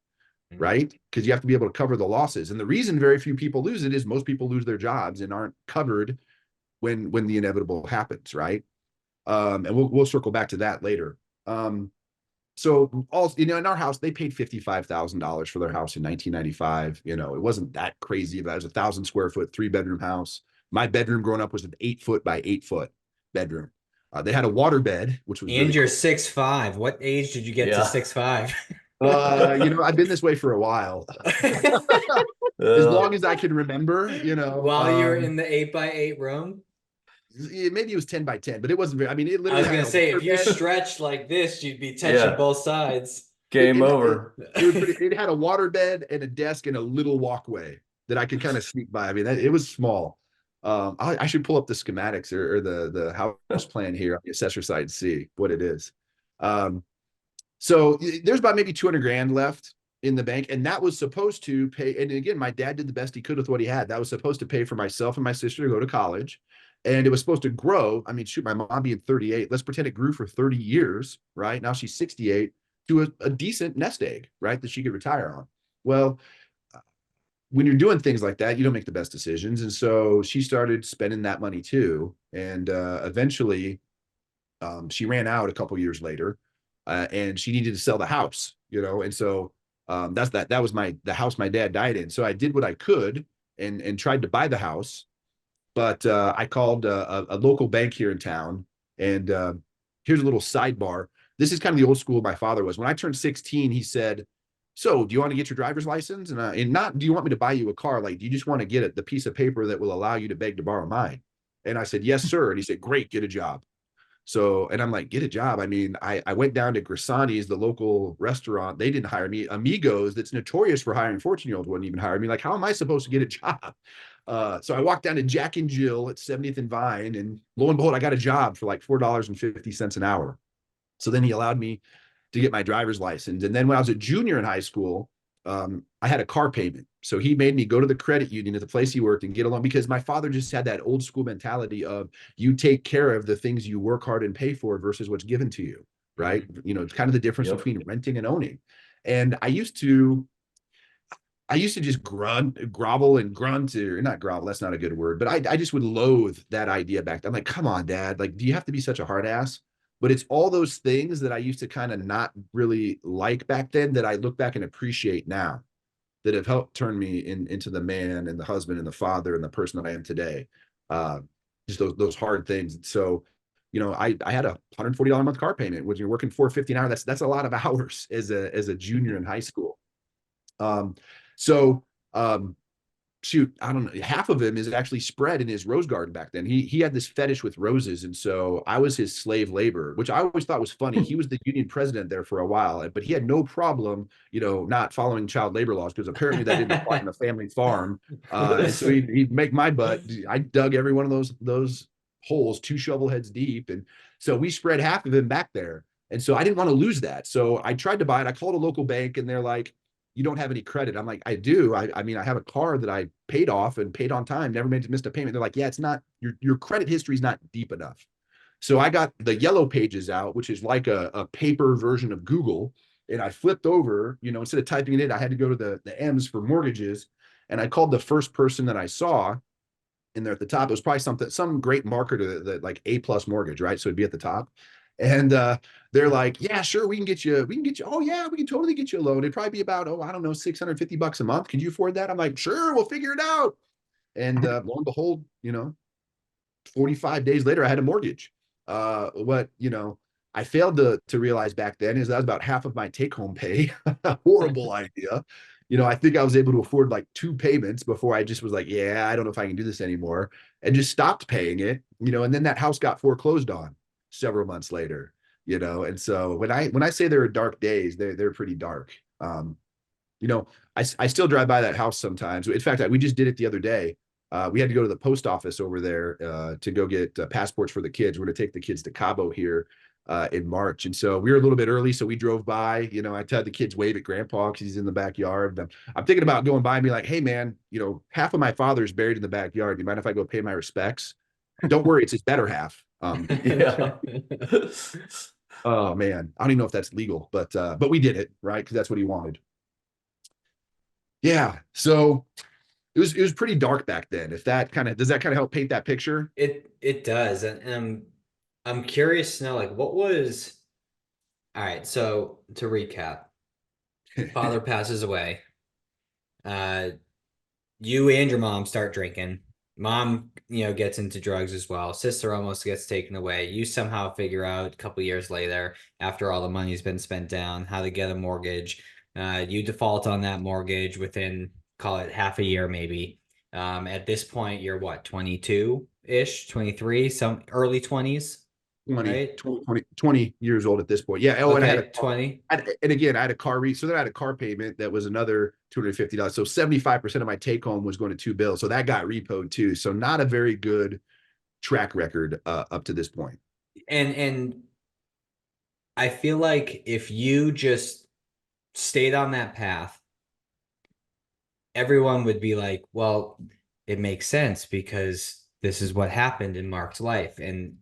Right? Because you have to be able to cover the losses. And the reason very few people lose it is most people lose their jobs and aren't covered when the inevitable happens, right? And we'll circle back to that later. So also, in our house, they paid $55,000 for their house in 1995. It wasn't that crazy, but it was 1,000 square foot, 3-bedroom house. My bedroom growing up was an 8-foot by 8-foot bedroom. They had a water bed, which was and really you're cool. 6'5". What age did you get to 6'5"? I've been this way for a while. As long as I can remember, While you were in the 8x8 room? Maybe it was 10 by 10, but it wasn't very, it literally. I was going to say, if you stretched like this, you'd be touching both sides. Game over. It had a water bed and a desk and a little walkway that I could kind of sneak by. It was small. I should pull up the schematics or the house plan here on the assessor side and see what it is. So there's about maybe 200 grand left in the bank. And that was supposed to pay. And again, my dad did the best he could with what he had. That was supposed to pay for myself and my sister to go to college. And it was supposed to grow. Shoot, my mom being 38, let's pretend it grew for 30 years, right? Now she's 68, to a decent nest egg, right? That she could retire on. Well, when you're doing things like that, you don't make the best decisions. And so she started spending that money too. And eventually she ran out a couple years later. And she needed to sell the house, and so that was the house my dad died in. So I did what I could and tried to buy the house, but I called a local bank here in town. And here's a little sidebar. This is kind of the old school my father was. When I turned 16, he said, "So do you want to get your driver's license? And not, do you want me to buy you a car? Like, do you just want to get the piece of paper that will allow you to beg to borrow mine?" And I said, "Yes, sir." And he said, "Great, get a job." So, and I'm like, get a job. I went down to Grisani's, the local restaurant. They didn't hire me. Amigos, that's notorious for hiring 14-year-olds, wouldn't even hire me. Like, how am I supposed to get a job? So I walked down to Jack and Jill at 70th and Vine, and lo and behold, I got a job for like $4.50 an hour. So then he allowed me to get my driver's license. And then when I was a junior in high school, I had a car payment. So he made me go to the credit union at the place he worked and get a loan, because my father just had that old school mentality of you take care of the things you work hard and pay for versus what's given to you, right? You know, it's kind of the difference between renting and owning. And I used to just grovel and grunt, or not grovel, that's not a good word, but I just would loathe that idea back then. I'm like, come on, Dad, like, do you have to be such a hard ass? But it's all those things that I used to kind of not really like back then that I look back and appreciate now, that have helped turn me into the man and the husband and the father and the person that I am today. Uh, just those hard things. So, you know, I had a $140 a month car payment. When you're working 450 an hour, that's a lot of hours as a junior in high school. So shoot, I don't know, half of him is actually spread in his rose garden back then. He had this fetish with roses, and so I was his slave labor, which I always thought was funny. He was the union president there for a while, but he had no problem, you know, not following child labor laws, because apparently that didn't apply on a family farm. And so he'd make my butt. I dug every one of those holes 2 shovel heads deep, and so we spread half of him back there. And so I didn't want to lose that, so I tried to buy it. I called a local bank, and they're like, you don't have any credit. I'm like, I do. I mean, I have a car that I paid off and paid on time, never missed a payment. They're like, yeah, it's not, your credit history is not deep enough. So I got the Yellow Pages out, which is like a paper version of Google. And I flipped over, you know, instead of typing it in, I had to go to the M's for mortgages. And I called the first person that I saw, and there at the top, it was probably some great marker to the like A+ mortgage, right? So it'd be at the top. And they're like, yeah, sure, we can get you. Oh yeah, we can totally get you a loan. It'd probably be about, I don't know, $650 a month. Could you afford that? I'm like, sure, we'll figure it out. And lo and behold, you know, 45 days later, I had a mortgage. What, you know, I failed to realize back then is that was about half of my take-home pay. Horrible idea. You know, I think I was able to afford like 2 payments before I just was like, yeah, I don't know if I can do this anymore, and just stopped paying it, you know, and then that house got foreclosed on several months later, you know. And so when I say there are dark days, they're pretty dark. You know, I still drive by that house sometimes. In fact, we just did it the other day. We had to go to the post office over there to go get passports for the kids. We're going to take the kids to Cabo here in March. And so we were a little bit early, so we drove by. You know, I had the kids wave at Grandpa because he's in the backyard. I'm thinking about going by and be like, hey, man, you know, half of my father's buried in the backyard. Do you mind if I go pay my respects? Don't worry, it's his better half. Yeah. Oh man, I don't even know if that's legal, but we did it, right? Because that's what he wanted. Yeah. So it was pretty dark back then. If that does that kind of help paint that picture? It does. And I'm curious to know, like, what was, all right, so to recap, father passes away. You and your mom start drinking. Mom, you know, gets into drugs as well. Sister almost gets taken away. You somehow figure out a couple years later, after all the money's been spent down, how to get a mortgage. You default on that mortgage within, call it half a year, maybe. At this point, you're what, 22-ish, 23, some early 20s, 20, right? 20 years old at this point. Yeah. Oh, okay, and I had 20. And again, I had a car so then I had a car payment that was another $250. So 75% of my take home was going to 2 bills. So that got repoed too. So not a very good track record up to this point. And I feel like if you just stayed on that path, everyone would be like, well, it makes sense because this is what happened in Mark's life. And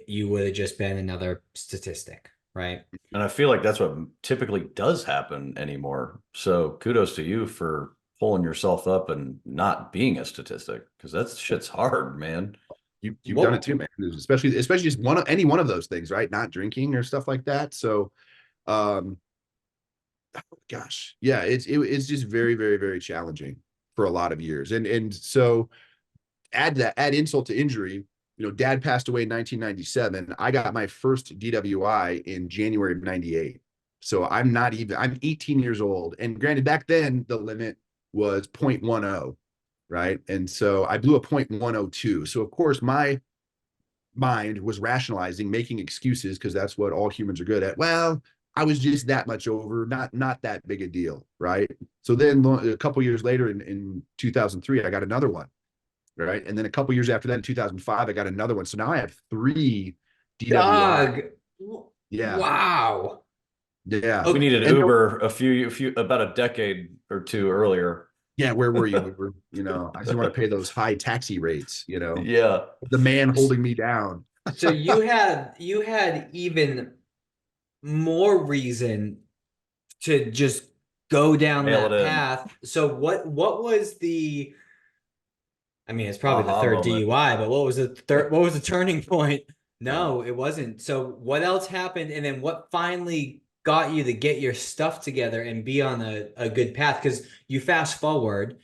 you would have just been another statistic, right? And I feel like that's what typically does happen anymore. So kudos to you for pulling yourself up and not being a statistic, because that shit's hard, man. You've done it too, man. Especially just any one of those things, right? Not drinking or stuff like that. So, gosh, yeah, it's just very, very, very challenging for a lot of years. And so add insult to injury. You know, Dad passed away in 1997. I got my first DWI in January of 98. So I'm 18 years old. And granted, back then the limit was 0.10, right? And so I blew a 0.102. So of course my mind was rationalizing, making excuses, because that's what all humans are good at. Well, I was just that much over, not that big a deal, right? So then a couple years later in 2003, I got another one, right? And then a couple years after that, in 2005, I got another one. So now I have 3 DWI. Dog. Yeah, Wow. yeah. We Okay. needed And Uber about a decade or two earlier. yeah, where were you? We were, I just want to pay those high taxi rates, Yeah. the man holding me down. So you had even more reason to just go down Mail that it in. path. So what was the, I mean, it's probably the Aha third moment. DUI, but what was the turning point? Yeah. No, it wasn't. So what else happened? And then what finally got you to get your stuff together and be on a good path? Because you fast forward,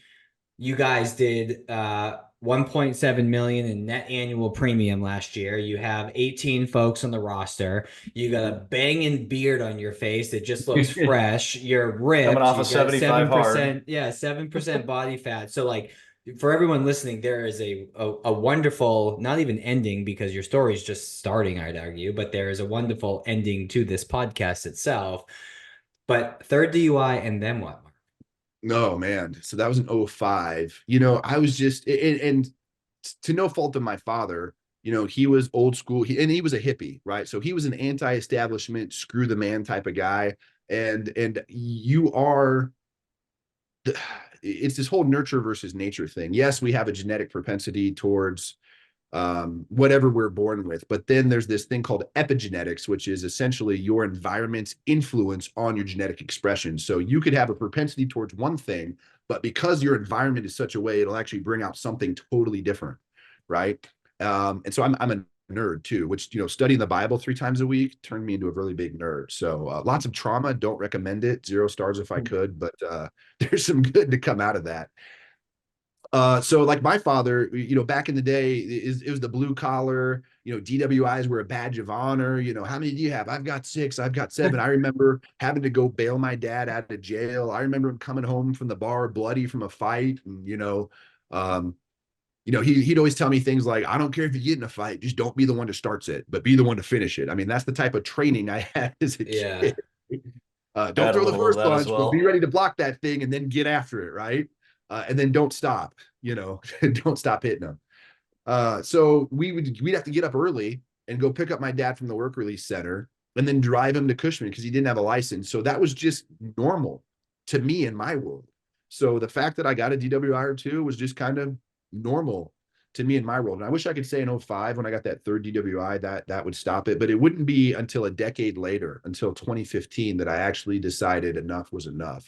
you guys did 1.7 million in net annual premium last year. You have 18 folks on the roster. You got a banging beard on your face that just looks fresh. You're Coming ripped. off You of got 75 hard. 7%, yeah, 7% body fat. So like for everyone listening, there is a wonderful, not even ending because your story is just starting, I'd argue, but there is a wonderful ending to this podcast itself. But third DUI and then what? No, man. So that was in '05. I was just, and to no fault of my father, he was old school. He was a hippie, right? So he was an anti-establishment, screw the man type of guy. And you are, it's this whole nurture versus nature thing. Yes, we have a genetic propensity towards whatever we're born with. But then there's this thing called epigenetics, which is essentially your environment's influence on your genetic expression. So you could have a propensity towards one thing, but because your environment is such a way, it'll actually bring out something totally different, right? And so I'm a nerd too, which, studying the Bible 3 times a week turned me into a really big nerd. So lots of trauma, don't recommend it. 0 stars if I could, but there's some good to come out of that. So like my father, back in the day, it was the blue collar, DWIs were a badge of honor. How many do you have? I've got 6, I've got 7. I remember having to go bail my dad out of jail. I remember him coming home from the bar bloody from a fight. And, he'd always tell me things like, I don't care if you get in a fight, just don't be the one that starts it, but be the one to finish it. I mean, that's the type of training I had as a Yeah. kid. Don't Had a throw the little of first that as punch, but be well. ready to block that thing and then get after it, right? And then don't stop, don't stop hitting them. So we'd have to get up early and go pick up my dad from the work release center and then drive him to Cushman because he didn't have a license. So that was just normal to me in my world. So the fact that I got a DWI or 2 was just kind of normal to me in my world. And I wish I could say in '05 when I got that 3rd DWI that would stop it, but it wouldn't be until a decade later, until 2015, that I actually decided enough was enough.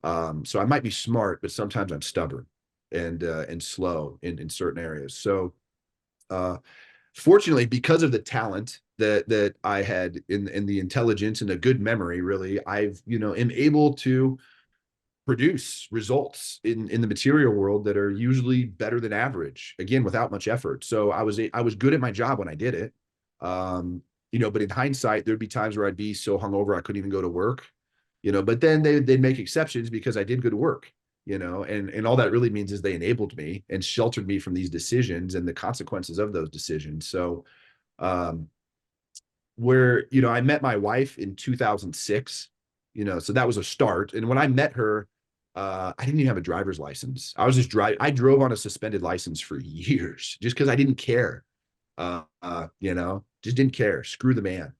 So I might be smart, but sometimes I'm stubborn and slow in certain areas. So fortunately, because of the talent that I had in the intelligence and a good memory, really, I've am able to produce results in the material world that are usually better than average, again, without much effort. So I was good at my job when I did it. But in hindsight, there'd be times where I'd be so hungover I couldn't even go to work. But then they'd make exceptions because I did good work, and all that really means is they enabled me and sheltered me from these decisions and the consequences of those decisions. So where, I met my wife in 2006, so that was a start. And when I met her, I didn't even have a driver's license. I drove on a suspended license for years just because I didn't care. Just didn't care. Screw the man.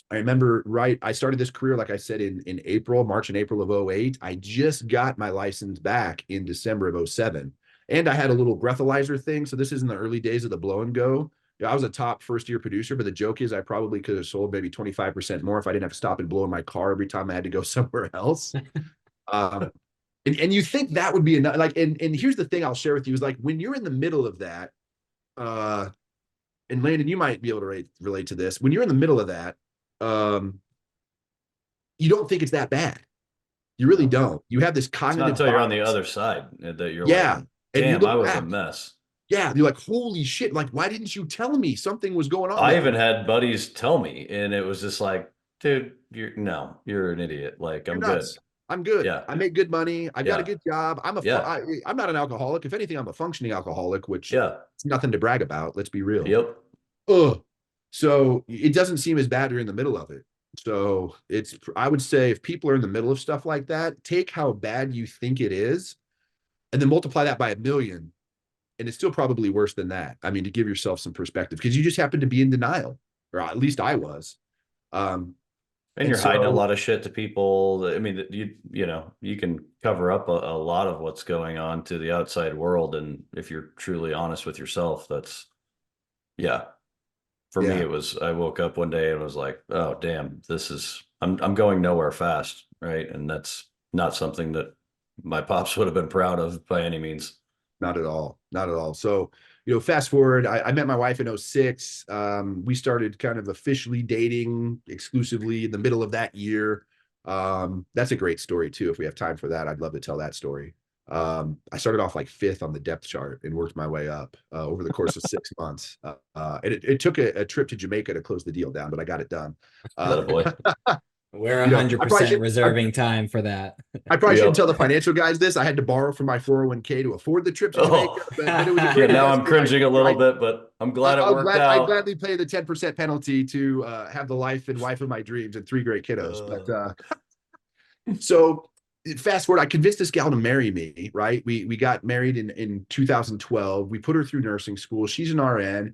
I remember, I started this career, like I said, in March and April of '08. I just got my license back in December of '07. And I had a little breathalyzer thing. So this is in the early days of the blow and go. I was a top first-year producer, but the joke is I probably could have sold maybe 25% more if I didn't have to stop and blow in my car every time I had to go somewhere else. And you think that would be enough. And here's the thing I'll share with you is like when you're in the middle of that, and Landon, you might be able to relate to this. When you're in the middle of that, you don't think it's that bad. You really don't. You have this It's not cognitive until you're on the bias. other side that you're Yeah. like, And you damn, look I was a back. mess. Yeah. You're like, holy shit. Like, why didn't you tell me something was going on? I even had buddies tell me, and it was just like, dude, you're an idiot. Like, You're I'm good. nuts. I'm good. Yeah. I make good money. I've got a Yeah. good job. Yeah. I'm not an alcoholic. If anything, I'm a functioning alcoholic, which Yeah. it's nothing to brag about. Let's be real. Yep. Ugh. So it doesn't seem as bad you're in the middle of it. So I would say if people are in the middle of stuff like that, take how bad you think it is and then multiply that by 1,000,000. And it's still probably worse than that. I mean, to give yourself some perspective, because you just happen to be in denial, or at least I was. And And you're hiding a so, lot of shit to people. I mean, you know, you can cover up a lot of what's going on to the outside world, and if you're truly honest with yourself, that's yeah. For me, yeah, it was I woke up one day and was like, oh damn, this is I'm going nowhere fast, right? And that's not something that my pops would have been proud of by any means. not at all. Not at all. So, fast forward, I met my wife in 06. We started kind of officially dating exclusively in the middle of that year. That's a great story too. If we have time for that, I'd love to tell that story. I started off like fifth on the depth chart and worked my way up over the course of 6 months. And it took a trip to Jamaica to close the deal down, but I got it done. That a boy. We're I probably 100% should. reserving time for that. I probably shouldn't Yep. tell the financial guys this. I had to borrow from my 401k to afford the trip to Jamaica, Oh, but it was a yeah. great Now I'm investment. cringing a little bit, but I'm glad it worked I out. gladly pay the 10% penalty to have the life and wife of my dreams and 3 great kiddos. But so fast forward, I convinced this gal to marry me, right? We got married in 2012. We put her through nursing school. She's an RN.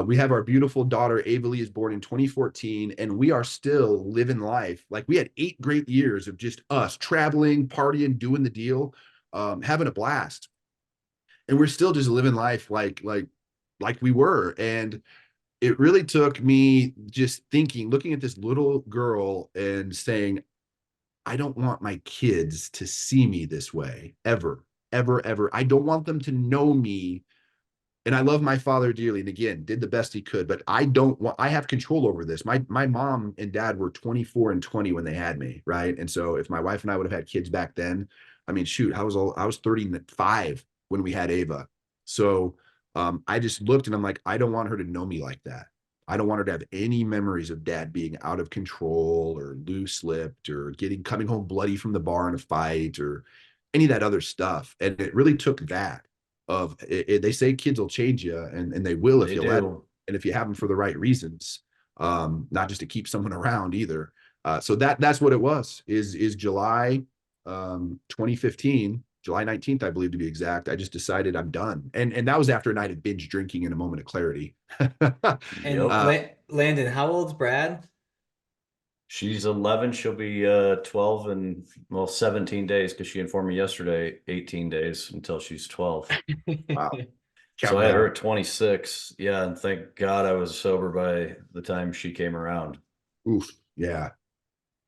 We have our beautiful daughter, Ava Lee, is born in 2014, and we are still living life. Like, we had 8 great years of just us traveling, partying, doing the deal, having a blast. And we're still just living life like we were. And it really took me just thinking, looking at this little girl and saying, I don't want my kids to see me this way ever, ever, ever. I don't want them to know me. And I love my father dearly. And again, did the best he could, but I have control over this. My mom and dad were 24 and 20 when they had me. Right. And so if my wife and I would have had kids back then, I mean, shoot, I was 35 when we had Ava. So I just looked and I'm like, I don't want her to know me like that. I don't want her to have any memories of dad being out of control or loose lipped or coming home bloody from the bar in a fight or any of that other stuff. And it really took that they say kids will change you, and they will if They you let them, do. and if you have them for the right reasons, not just to keep someone around either. So that's what it was. Is July 2015, July 19th, I believe, to be exact. I just decided I'm done, and that was after a night of binge drinking and a moment of clarity. And Yep. Landon, how old's Brad? She's 11. She'll be 12 in, well, 17 days because she informed me yesterday, 18 days until she's 12. Wow, So counting I had her down. at 26. Yeah, and thank God I was sober by the time she came around. Oof, yeah,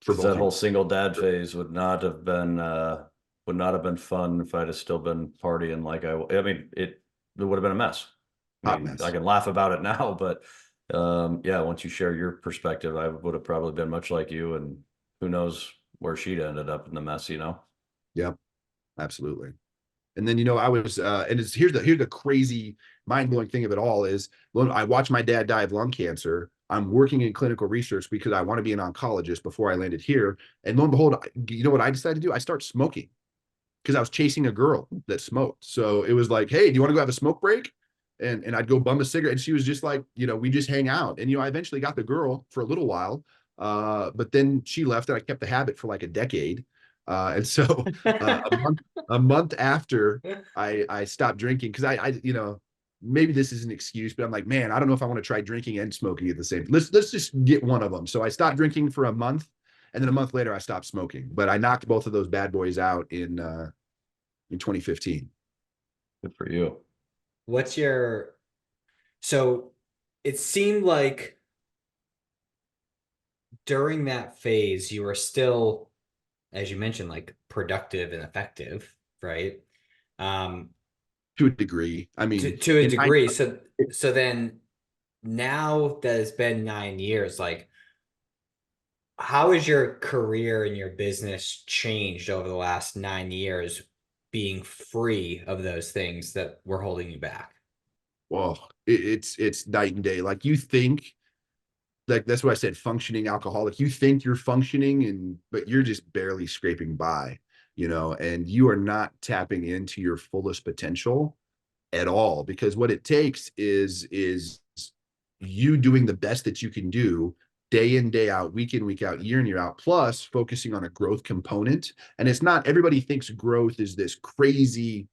for Because both that of you. whole single dad phase would not have been fun if I'd have still been partying like I mean, it would have been a mess. I Hot mean, I mess. can laugh about it now, but yeah, once you share your perspective, I would have probably been much like you, and who knows where she'd ended up in the mess, you know? Yep, absolutely. And then, I was, and here's the crazy, mind blowing thing of it all is I watched my dad die of lung cancer. I'm working in clinical research because I want to be an oncologist before I landed here. And lo and behold, you know what I decided to do? I start smoking because I was chasing a girl that smoked. So it was like, hey, do you want to go have a smoke break? And I'd go bum a cigarette. And she was just like, we just hang out. And, I eventually got the girl for a little while. But then she left and I kept the habit for like a decade. And so a month after I stopped drinking, because maybe this is an excuse, but I'm like, man, I don't know if I want to try drinking and smoking at the same time. Let's just get one of them. So I stopped drinking for a month, and then a month later I stopped smoking. But I knocked both of those bad boys out in 2015. Good for you. What's your so it seemed like during that phase you were still, as you mentioned, like productive and effective, right? Um, To a degree. I mean, to a in degree. hindsight, So then now that it's been 9 years, like how has your career and your business changed over the last 9 years being free of those things that were holding you back? well, it's night and day. Like, you think, like, that's what I said, functioning alcoholic. You think you're functioning, but you're just barely scraping by, and you are not tapping into your fullest potential at all, because what it takes is you doing the best that you can do day in, day out, week in, week out, year in, year out, plus focusing on a growth component. And it's not, everybody thinks growth is this crazy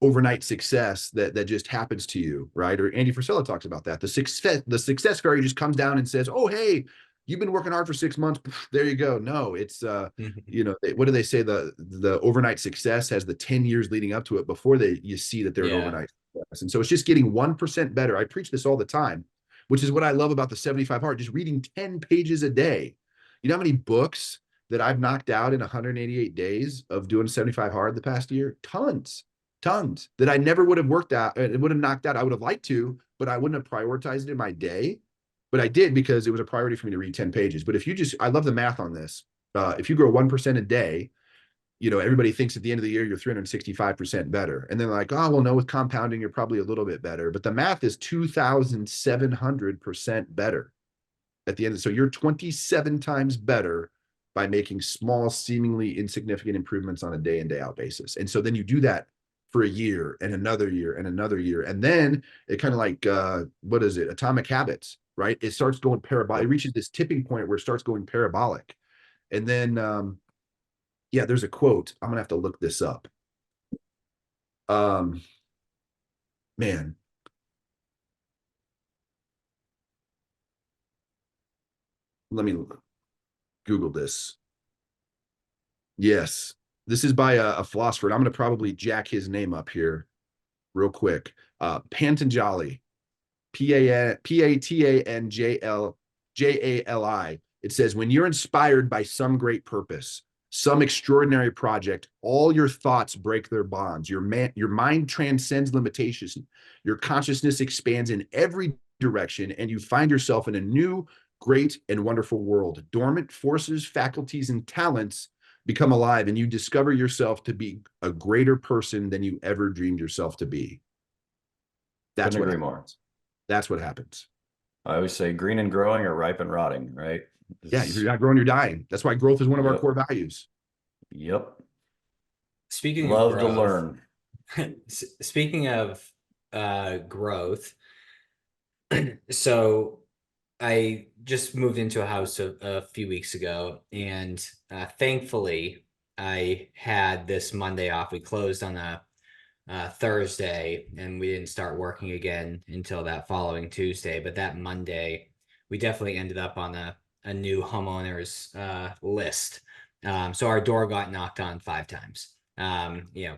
overnight success that just happens to you, right? Or Andy Frisella talks about that. The success fairy just comes down and says, "Oh, hey, you've been working hard for 6 months. There you go." No, it's what do they say? The overnight success has the 10 years leading up to it before you see that they're an overnight success. And so it's just getting 1% better. I preach this all the time, which is what I love about the 75 hard, just reading 10 pages a day. You know how many books that I've knocked out in 188 days of doing 75 hard the past year? Tons that I never would have worked out. It would have knocked out. I would have liked to, but I wouldn't have prioritized it in my day. But I did because it was a priority for me to read 10 pages. But if you just, I love the math on this. If you grow 1% a day, everybody thinks at the end of the year, you're 365% better. And they're like, oh, well, no, with compounding, you're probably a little bit better. But the math is 2,700% better at the end. So you're 27 times better by making small, seemingly insignificant improvements on a day in, day out basis. And so then you do that for a year and another year and another year. And then it kind of like, what is it? Atomic habits, right? It starts going parabolic. It reaches this tipping point where it starts going parabolic. And then, there's a quote. I'm going to have to look this up. Man, let me Google this. Yes. This is by a philosopher, and I'm going to probably jack his name up here real quick. Patanjali, Patanjali. It says, when you're inspired by some great purpose, some extraordinary project, all your thoughts break their bonds. Your mind transcends limitations. Your consciousness expands in every direction, and you find yourself in a new, great, and wonderful world. Dormant forces, faculties, and talents become alive, and you discover yourself to be a greater person than you ever dreamed yourself to be. That's what happens. More. That's what happens. I always say green and growing or ripe and rotting, right? If you're not growing, you're dying. That's why growth is one of our core values. Yep. Speaking Love of growth, to learn. Speaking of growth, so I just moved into a house a few weeks ago, and thankfully I had this Monday off. We closed on a Thursday, and we didn't start working again until that following Tuesday. But that Monday, we definitely ended up on a new homeowners list. So our door got knocked on 5 times.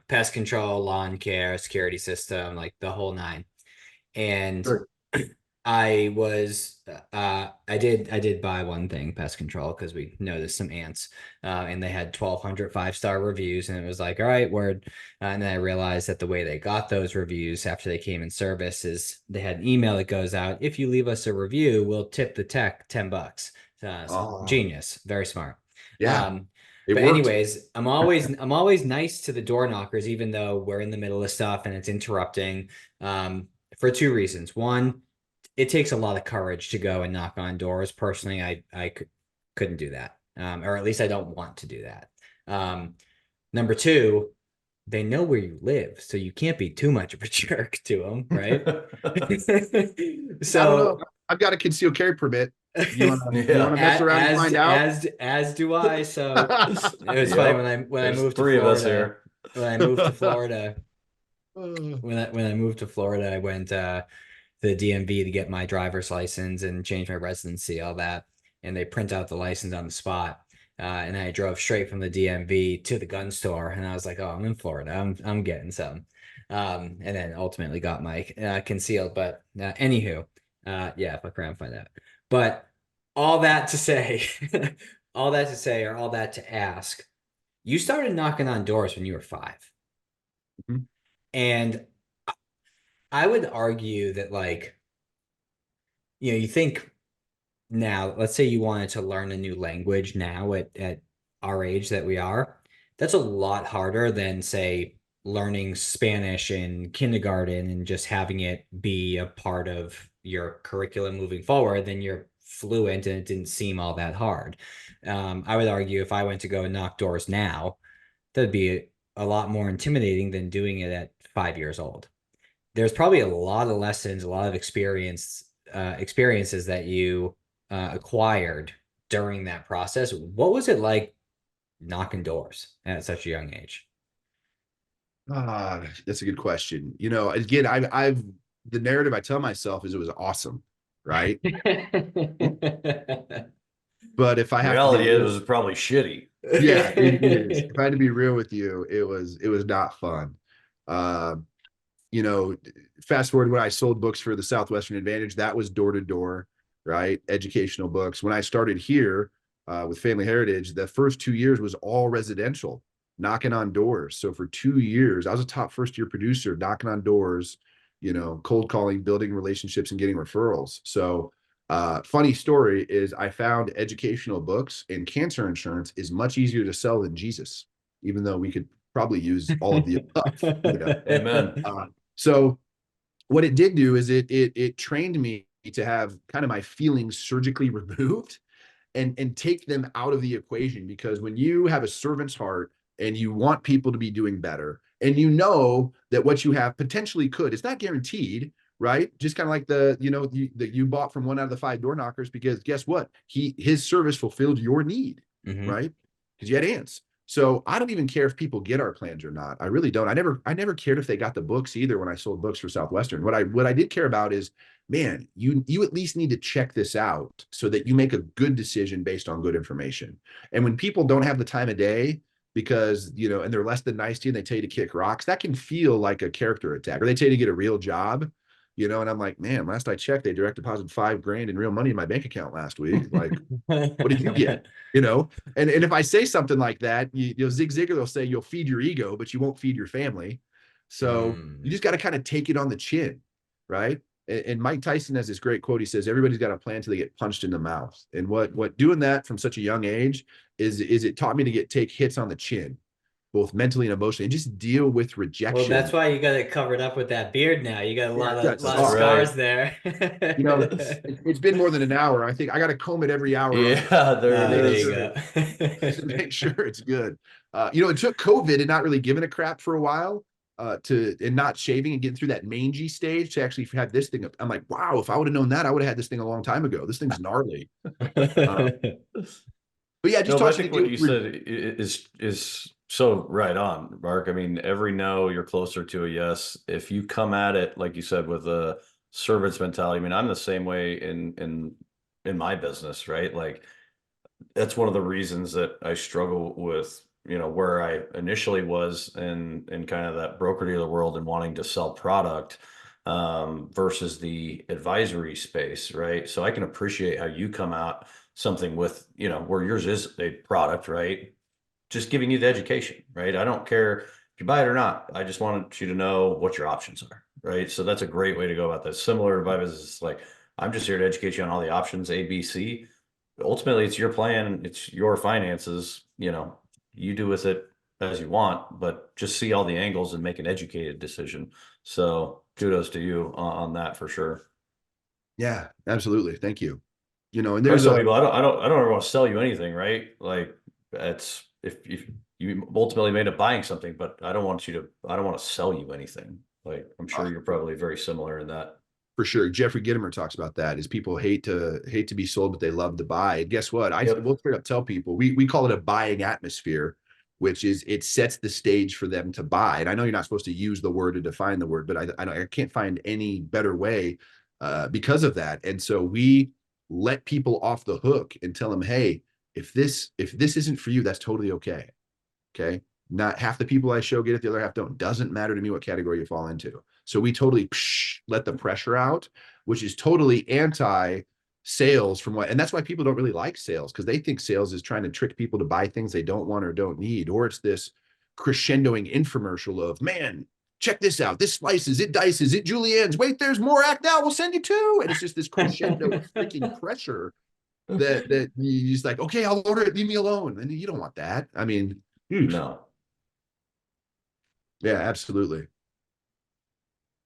Pest control, lawn care, security system, like the whole 9. And sure. I did buy one thing, pest control, because we noticed some ants, and they had 1,200 5-star reviews, and it was like, all right, word. And then I realized that the way they got those reviews after they came in service is they had an email that goes out. If you leave us a review, we'll tip the tech $10. Genius, very smart. Yeah. But anyways, I'm always nice to the door knockers, even though we're in the middle of stuff and it's interrupting, for 2 reasons. One, it takes a lot of courage to go and knock on doors. Personally, I couldn't do that, or at least I don't want to do that. Number 2, they know where you live, so you can't be too much of a jerk to them, right? So I've got a concealed carry permit. You want to mess around and find out? As do I. So it was funny when I moved to Florida. When I moved to Florida, when I moved to Florida, I went to the DMV to get my driver's license and change my residency, all that, and they print out the license on the spot. And I drove straight from the DMV to the gun store, and I was like, "Oh, I'm in Florida. I'm getting some." And then ultimately got my concealed. But anywho, fuck around, find out. But all that to say, or all that to ask, you started knocking on doors when you were 5. Mm-hmm. And I would argue that, like, you think now, let's say you wanted to learn a new language now at our age that we are, that's a lot harder than, say, learning Spanish in kindergarten and just having it be a part of your curriculum moving forward. Then you're fluent and it didn't seem all that hard. I would argue if I went to go and knock doors now, that'd be a lot more intimidating than doing it at 5 years old. There's probably a lot of lessons, a lot of experiences that you acquired during that process. What was it like knocking doors at such a young age? That's a good question. You know, again, I've the narrative I tell myself is it was awesome, right? But if I have to be Reality is, it real, was probably shitty. yeah, it is. If I had to be real with you, it was not fun. Um, you know, fast forward when I sold books for the Southwestern Advantage, that was door to door, right? Educational books. When I started here with Family Heritage, the first 2 years was all residential, knocking on doors. So for 2 years, I was a top first year producer, knocking on doors, you know, cold calling, building relationships, and getting referrals. So, funny story is I found educational books and cancer insurance is much easier to sell than Jesus, even though we could probably use all of the above, you know. Amen. So what it did do is it trained me to have kind of my feelings surgically removed and take them out of the equation, because when you have a servant's heart and you want people to be doing better, and you know that what you have potentially could, it's not guaranteed, right? Just kind of like the, you know, that you bought from one out of the 5 door knockers, because guess what? His service fulfilled your need, Mhm. right? Because you had ants. So I don't even care if people get our plans or not. I really don't. I never cared if they got the books either when I sold books for Southwestern. What I did care about is, man, you at least need to check this out so that you make a good decision based on good information. And when people don't have the time of day because, you know, and they're less than nice to you and they tell you to kick rocks, that can feel like a character attack. Or they tell you to get a real job, you know, and I'm like, man, last I checked, they direct deposited $5,000 in real money in my bank account last week. Like, what did you get? You know, and if I say something like that, you know, Zig Ziglar will say you'll feed your ego, but you won't feed your family. So you just got to kind of take it on the chin, right? And Mike Tyson has this great quote. He says, everybody's got a plan until they get punched in the mouth. And what doing that from such a young age is it taught me to take hits on the chin, both mentally and emotionally, and just deal with Well, that's rejection. why you got it covered up with that beard now. You got a lot of That's lot of That's tough. scars right. there. You know, it's been more than an hour. I think I got to comb it every hour on Yeah, there it There make you is. sure go. to make sure it's good. You know, it took COVID and not really giving a crap for a while and not shaving and getting through that mangy stage to actually have this thing. I'm like, wow, if I would have known that, I would have had this thing a long time ago. This thing's gnarly. Uh, but yeah, it just No, but I taught you to think deal what you with. said is so right on, Mark. I mean, every no, you're closer to a yes. If you come at it, like you said, with a servant's mentality. I mean, I'm the same way in my business, right? Like that's one of the reasons that I struggle with, you know, where I initially was in kind of that broker dealer world and wanting to sell product versus the advisory space, right? So I can appreciate how you come out something with, you know, where yours is a product, right? Just giving you the education, right? I don't care if you buy it or not. I just want you to know what your options are, right? So that's a great way to go about this. Similar to my business, like I'm just here to educate you on all the options, A, B, C. Ultimately, it's your plan, it's your finances. You know, you do with it as you want, but just see all the angles and make an educated decision. So kudos to you on that for sure. Yeah, absolutely. Thank you. You know, and I there's tell a people I don't ever want to sell you anything, right? Like that's if you ultimately made up buying something, but I don't want to sell you anything. Like I'm sure you're probably very similar in that. for sure. Jeffrey Gitomer talks about that. Is people hate to be sold, but they love to buy. And guess what? I Yep. will straight up tell people we call it a buying atmosphere, which is it sets the stage for them to buy. And I know you're not supposed to use the word to define the word, but I can't find any better way because of that. And so we let people off the hook and tell them, hey, if this isn't for you, that's totally okay. Okay. Not half the people I show get it, the other half don't. Doesn't matter to me what category you fall into. So we totally let the pressure out, which is totally anti sales from what, and that's why people don't really like sales, because they think sales is trying to trick people to buy things they don't want or don't need, or it's this crescendoing infomercial of, man, check this out. This slices, it dices, it juliennes. Wait, there's more. Act now. We'll send you two. And it's just this crescendo of freaking pressure that you just like, okay, I'll order it. Leave me alone. And you don't want that. I mean, oof. No. Yeah, absolutely.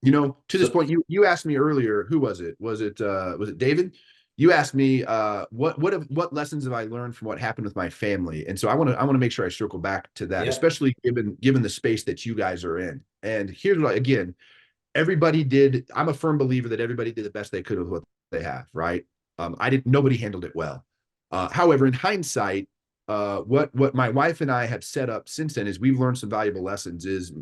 You know, to this So point, you asked me earlier, who was it? Was it David? You asked me what lessons have I learned from what happened with my family? And so I want to make sure I circle back to that, Yep. especially given the space that you guys are in. And here's what again, everybody did. I'm a firm believer that everybody did the best they could with what they have, right? Nobody handled it well. However, in hindsight, what my wife and I have set up since then is we've learned some valuable lessons. Is,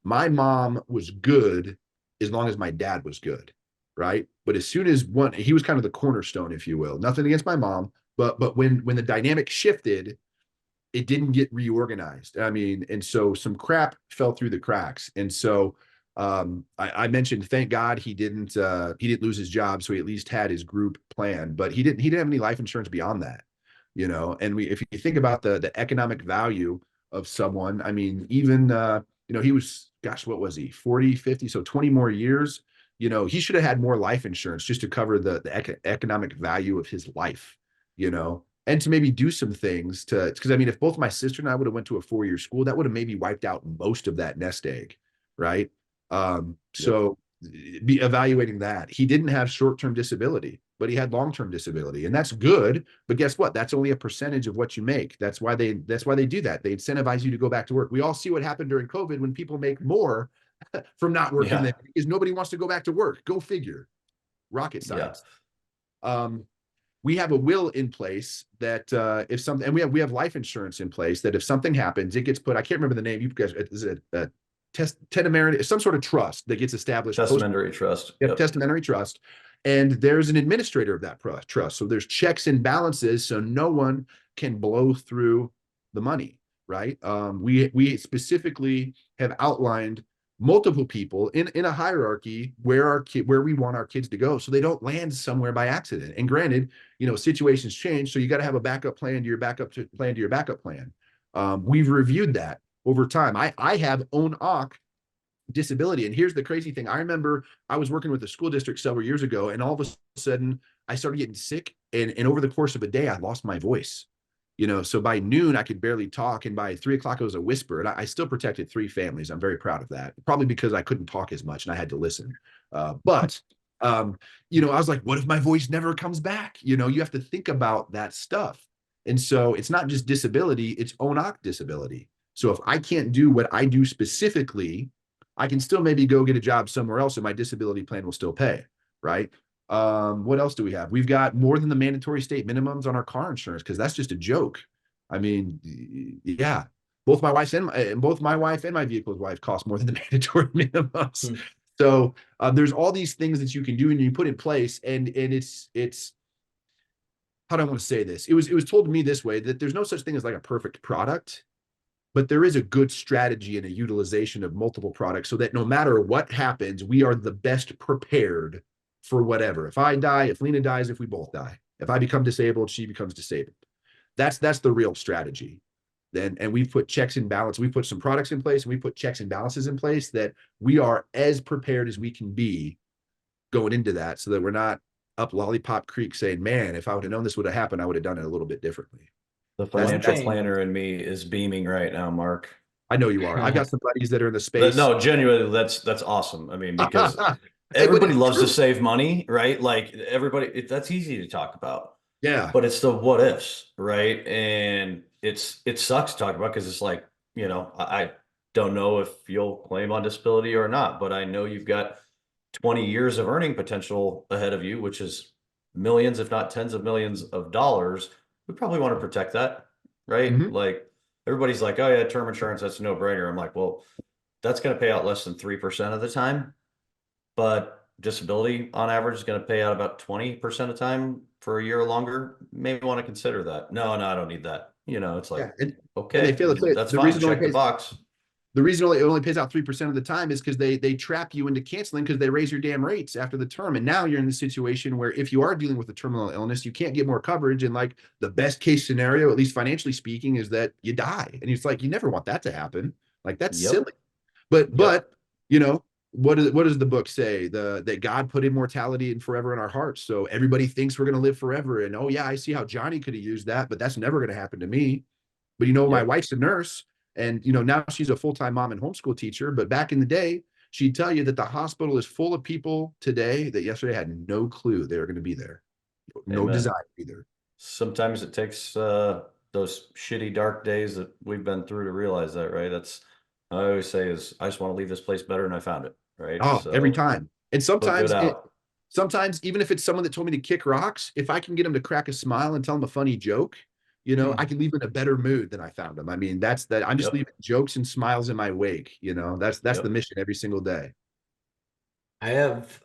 my mom was good as long as my dad was good, right? But as soon as he was kind of the cornerstone, if you will. Nothing against my mom, but when the dynamic shifted, it didn't get reorganized. I mean, and so some crap fell through the cracks. And so I mentioned, thank God he didn't lose his job, so he at least had his group plan. But he didn't have any life insurance beyond that, And if you think about the economic value of someone, I mean, even he was, gosh, what was he, 40, 50, so 20 more years. He should have had more life insurance just to cover the economic value of his life, and to maybe do some things because I mean, if both my sister and I would have went to a 4-year school, that would have maybe wiped out most of that nest egg, right? So be evaluating that. He didn't have short-term disability, but he had long-term disability, and that's good. But guess what? That's only a percentage of what you make. That's why they do that. They incentivize you to go back to work. We all see what happened during COVID when people make more from not working there because nobody wants to go back to work. Go figure. Rocket science. We have a will in place that if something, and we have life insurance in place that if something happens, it gets put. I can't remember the name. You guys, is it a testamentary, some sort of trust that gets established? Testamentary trust. Yep. Testamentary trust. And there's an administrator of that trust. So there's checks and balances, so no one can blow through the money, right? We specifically have outlined multiple people in a hierarchy where we want our kids to go, so they don't land somewhere by accident. And granted, situations change, so you got to have a backup plan to your backup plan to your backup plan. We've reviewed that over time. I have own-OC disability, and here's the crazy thing. I remember I was working with a school district several years ago, and all of a sudden I started getting sick, and over the course of a day I lost my voice. So by noon I could barely talk, and by 3 o'clock it was a whisper. And I still protected 3 families. I'm very proud of that. Probably because I couldn't talk as much and I had to listen. But I was like, what if my voice never comes back? You have to think about that stuff. And so it's not just disability, it's own-OC disability. So if I can't do what I do specifically, I can still maybe go get a job somewhere else and my disability plan will still pay, right? What else do we have? We've got more than the mandatory state minimums on our car insurance because that's just a joke. I mean, yeah, both my wife and my vehicle's wife cost more than the mandatory minimums. So there's all these things that you can do and you put in place, and it's how do I want to say this? It was told to me this way, that there's no such thing as like a perfect product, but there is a good strategy and a utilization of multiple products so that no matter what happens, we are the best prepared for whatever. If I die, if Lena dies, if we both die, if I become disabled, she becomes disabled. That's the real strategy. And we've put checks and balance. We put some products in place, and we put checks and balances in place that we are as prepared as we can be going into that, so that we're not up Lollipop Creek saying, man, if I would have known this would have happened, I would have done it a little bit differently. The financial planner in me is beaming right now, Mark. I know you are. I've got some buddies that are in the space. No, genuinely, that's awesome. I mean, because everybody loves to save money, right? Like everybody, that's easy to talk about. Yeah. But it's the what ifs, right? And it sucks to talk about because it's like, I don't know if you'll claim on disability or not, but I know you've got 20 years of earning potential ahead of you, which is millions, if not tens of millions of dollars. We probably want to protect that, right? Mm-hmm. Like everybody's like, oh yeah, term insurance, that's a no brainer. I'm like, well, that's going to pay out less than 3% of the time, but disability on average is going to pay out about 20% of the time for a year or longer. Maybe want to consider that. No, I don't need that. It's like, okay, and they feel that's fine. Check the box. The reason it only pays out 3% of the time is because they trap you into canceling because they raise your damn rates after the term. And now you're in the situation where if you are dealing with a terminal illness, you can't get more coverage. And like the best case scenario, at least financially speaking, is that you die. And it's like, you never want that to happen. Like that's silly. But what does the book say? That God put immortality and forever in our hearts. So everybody thinks we're going to live forever. And oh yeah, I see how Johnny could have used that, but that's never going to happen to me. But my wife's a nurse. And, now she's a full-time mom and homeschool teacher. But back in the day, she'd tell you that the hospital is full of people today that yesterday had no clue they were going to be there. No desire either. Sometimes it takes those shitty, dark days that we've been through to realize that, right? I always say is, I just want to leave this place better than I found it, right? Oh, so every time. And sometimes sometimes even if it's someone that told me to kick rocks, if I can get them to crack a smile and tell them a funny joke, you know, I can leave in a better mood than I found them. I mean, that's that. I'm just Yep. leaving jokes and smiles in my wake. You know, that's the Yep. mission every single day. I have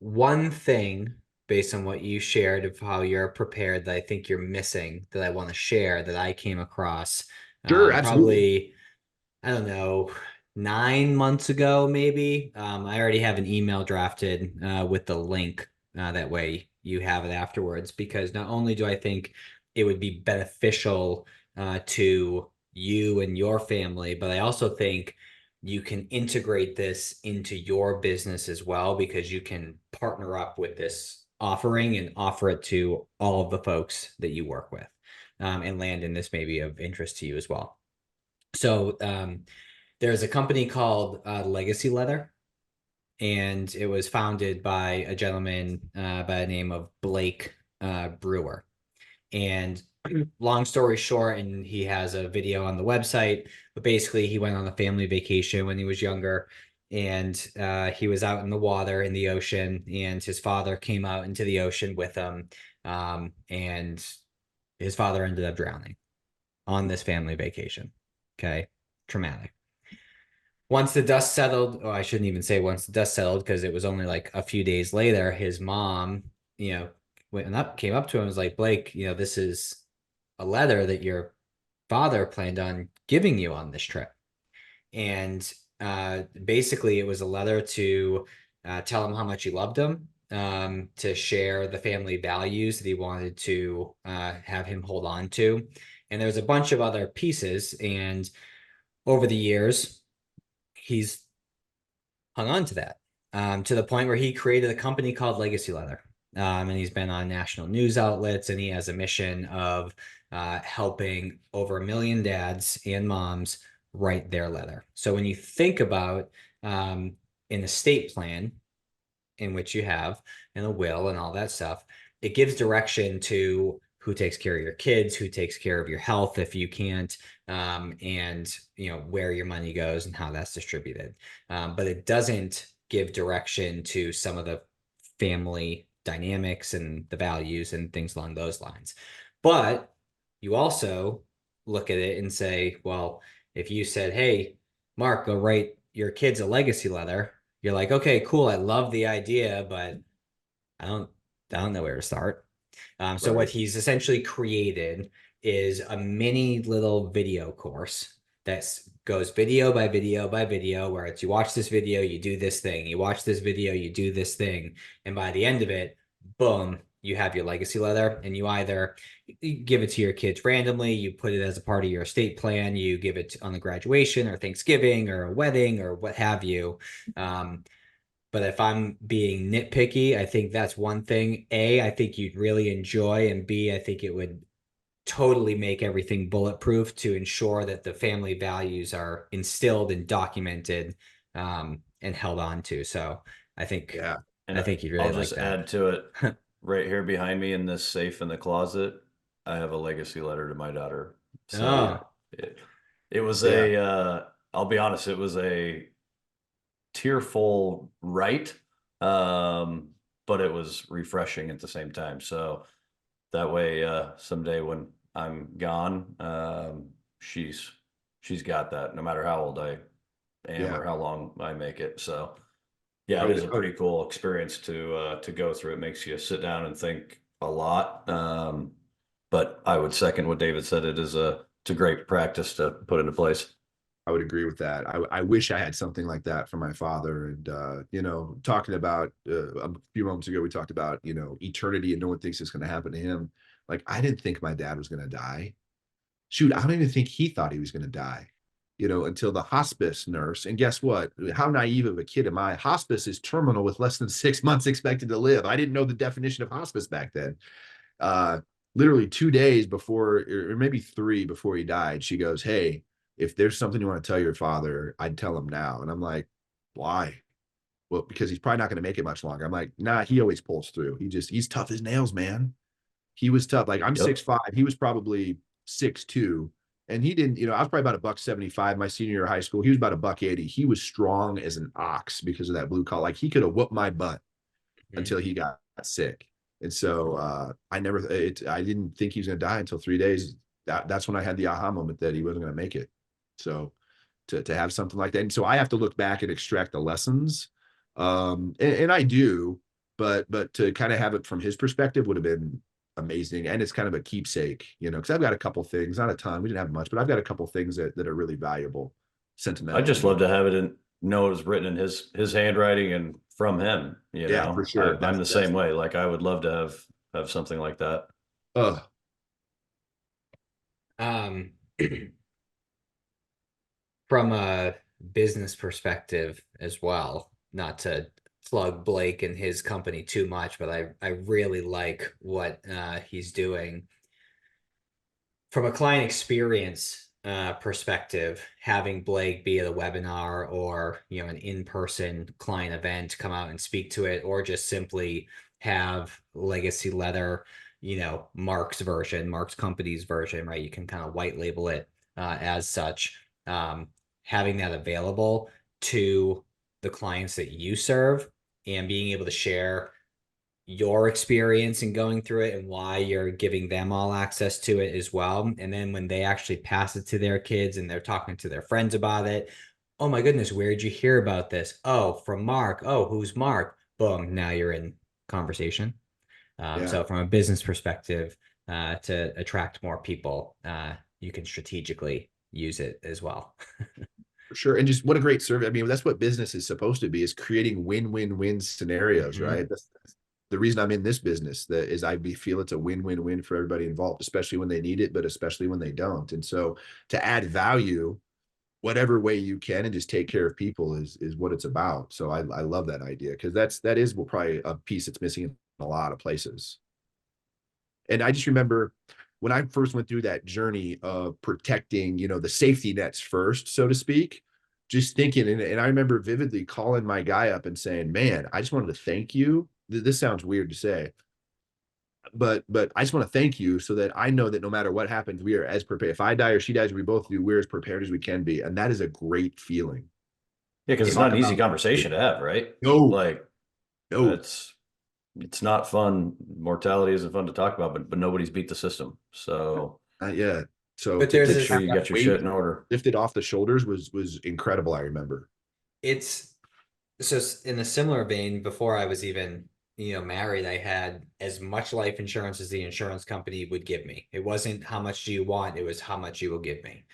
one thing based on what you shared of how you're prepared that I think you're missing that I want to share that I came across Sure, absolutely. probably, I don't know, 9 months ago, maybe. I already have an email drafted with the link. That way you have it afterwards, because not only do I think it would be beneficial to you and your family, but I also think you can integrate this into your business as well, because you can partner up with this offering and offer it to all of the folks that you work with, and land in this may be of interest to you as well. So there's a company called Legacy Leather, and it was founded by a gentleman by the name of Blake Brewer. And long story short, and he has a video on the website, but basically he went on a family vacation when he was younger, and he was out in the water in the ocean, and his father came out into the ocean with him, and his father ended up drowning on this family vacation. Okay, traumatic. Once the dust settled, oh, I shouldn't even say once the dust settled, because it was only like a few days later, his mom, came up to him and was like, Blake, this is a letter that your father planned on giving you on this trip. And basically, it was a letter to tell him how much he loved him, to share the family values that he wanted to have him hold on to. And there's a bunch of other pieces. And over the years, he's hung on to that, to the point where he created a company called Legacy Leather. And he's been on national news outlets, and he has a mission of helping over 1 million dads and moms write their letter. So when you think about an estate plan, in which you have, and a will and all that stuff, it gives direction to who takes care of your kids, who takes care of your health if you can't, and where your money goes and how that's distributed. But it doesn't give direction to some of the family dynamics and the values and things along those lines. But you also look at it and say, well, if you said, hey, Mark, go write your kids a legacy letter, you're like, okay, cool. I love the idea, but I don't know where to start. So what Right. he's essentially created is a mini little video course that goes video by video by video, where it's, you watch this video, you do this thing, you watch this video, you do this thing. And by the end of it, boom, you have your legacy letter, and you either give it to your kids randomly, you put it as a part of your estate plan, you give it on the graduation or Thanksgiving or a wedding or what have you. But if I'm being nitpicky, I think that's one thing. A, I think you'd really enjoy, and B, I think it would totally make everything bulletproof to ensure that the family values are instilled and documented, and held on to. So I think Yeah. And I think you'd I'll really like just that. add to it, right here behind me in this safe in the closet, I have a legacy letter to my daughter. So yeah, Oh, it was Yeah. I'll be honest, it was a tearful write, but it was refreshing at the same time. So that way, someday when I'm gone, she's got that no matter how old I am Yeah. or how long I make it. So yeah, I it is would, a pretty cool experience to go through. It makes you sit down and think a lot. But I would second what David said. It's a great practice to put into place. I would agree with that. I wish I had something like that for my father. And, talking about a few moments ago, we talked about, eternity, and no one thinks it's going to happen to him. Like, I didn't think my dad was going to die. Shoot, I don't even think he thought he was going to die, until the hospice nurse. And guess what? How naive of a kid am I? Hospice is terminal with less than 6 months expected to live. I didn't know the definition of hospice back then. uh, Literally 2 days before, or maybe three before he died, she goes, hey, if there's something you want to tell your father, I'd tell him now. And I'm like, why? Well, because he's probably not going to make it much longer. I'm like, nah, he always pulls through. He's tough as nails, man. He was tough. Like, I'm Yep. 6'5", he was probably 6'2". And he didn't, I was probably about a $175 my senior year of high school. He was about a $180. He was strong as an ox because of that blue collar. Like, he could have whooped my butt until he got sick. And so I didn't think he was going to die until 3 days. That's when I had the aha moment that he wasn't going to make it. So to have something like that. And so I have to look back and extract the lessons. And I do, but to kind of have it from his perspective would have been amazing. And it's kind of a keepsake, because I've got a couple things, not a ton, we didn't have much, but I've got a couple things that are really valuable, I sentimental just to me. love to have it and know it was written in his handwriting and from him. Yeah, for sure. I'm the same way. Like I would love to have something like that. Uh, Um, from a business perspective as well, not to plug Blake and his company too much, but I really like what he's doing. From a client experience perspective, having Blake be at a webinar or an in-person client event, come out and speak to it, or just simply have Legacy Leather, Mark's version, Mark's company's version, right? You can kind of white label it as such. Having that available to the clients that you serve and being able to share your experience in going through it and why you're giving them all access to it as well. And then when they actually pass it to their kids and they're talking to their friends about it, oh my goodness, where did you hear about this? Oh, from Mark. Oh, who's Mark? Boom, now you're in conversation. yeah. So from a business perspective, to attract more people, you can strategically use it as well. For sure. And just what a great service. I mean, that's what business is supposed to be, is creating win-win-win scenarios, right? That's the reason I'm in this business, that is feel it's a win-win-win for everybody involved, especially when they need it, but especially when they don't. And so to add value, whatever way you can, and just take care of people is what it's about. So I love that idea, because that is probably a piece that's missing in a lot of places. And I just remember when I first went through that journey of protecting, the safety nets first, so to speak, just thinking, and I remember vividly calling my guy up and saying, man, I just wanted to thank you. This sounds weird to say, but I just want to thank you, so that I know that no matter what happens, we are as prepared. If I die or she dies, we both do, we're as prepared as we can be. And that is a great feeling. Yeah, because it's not an easy conversation to have, right? No, Like no. it's not fun. Mortality isn't fun to talk about, but nobody's beat the system. So Yeah. So But to there's make this, sure you got your shit in order. lifted off the shoulders was incredible. I remember. it's so in a similar vein, before I was even married, I had as much life insurance as the insurance company would give me. It wasn't how much do you want, it was how much you will give me.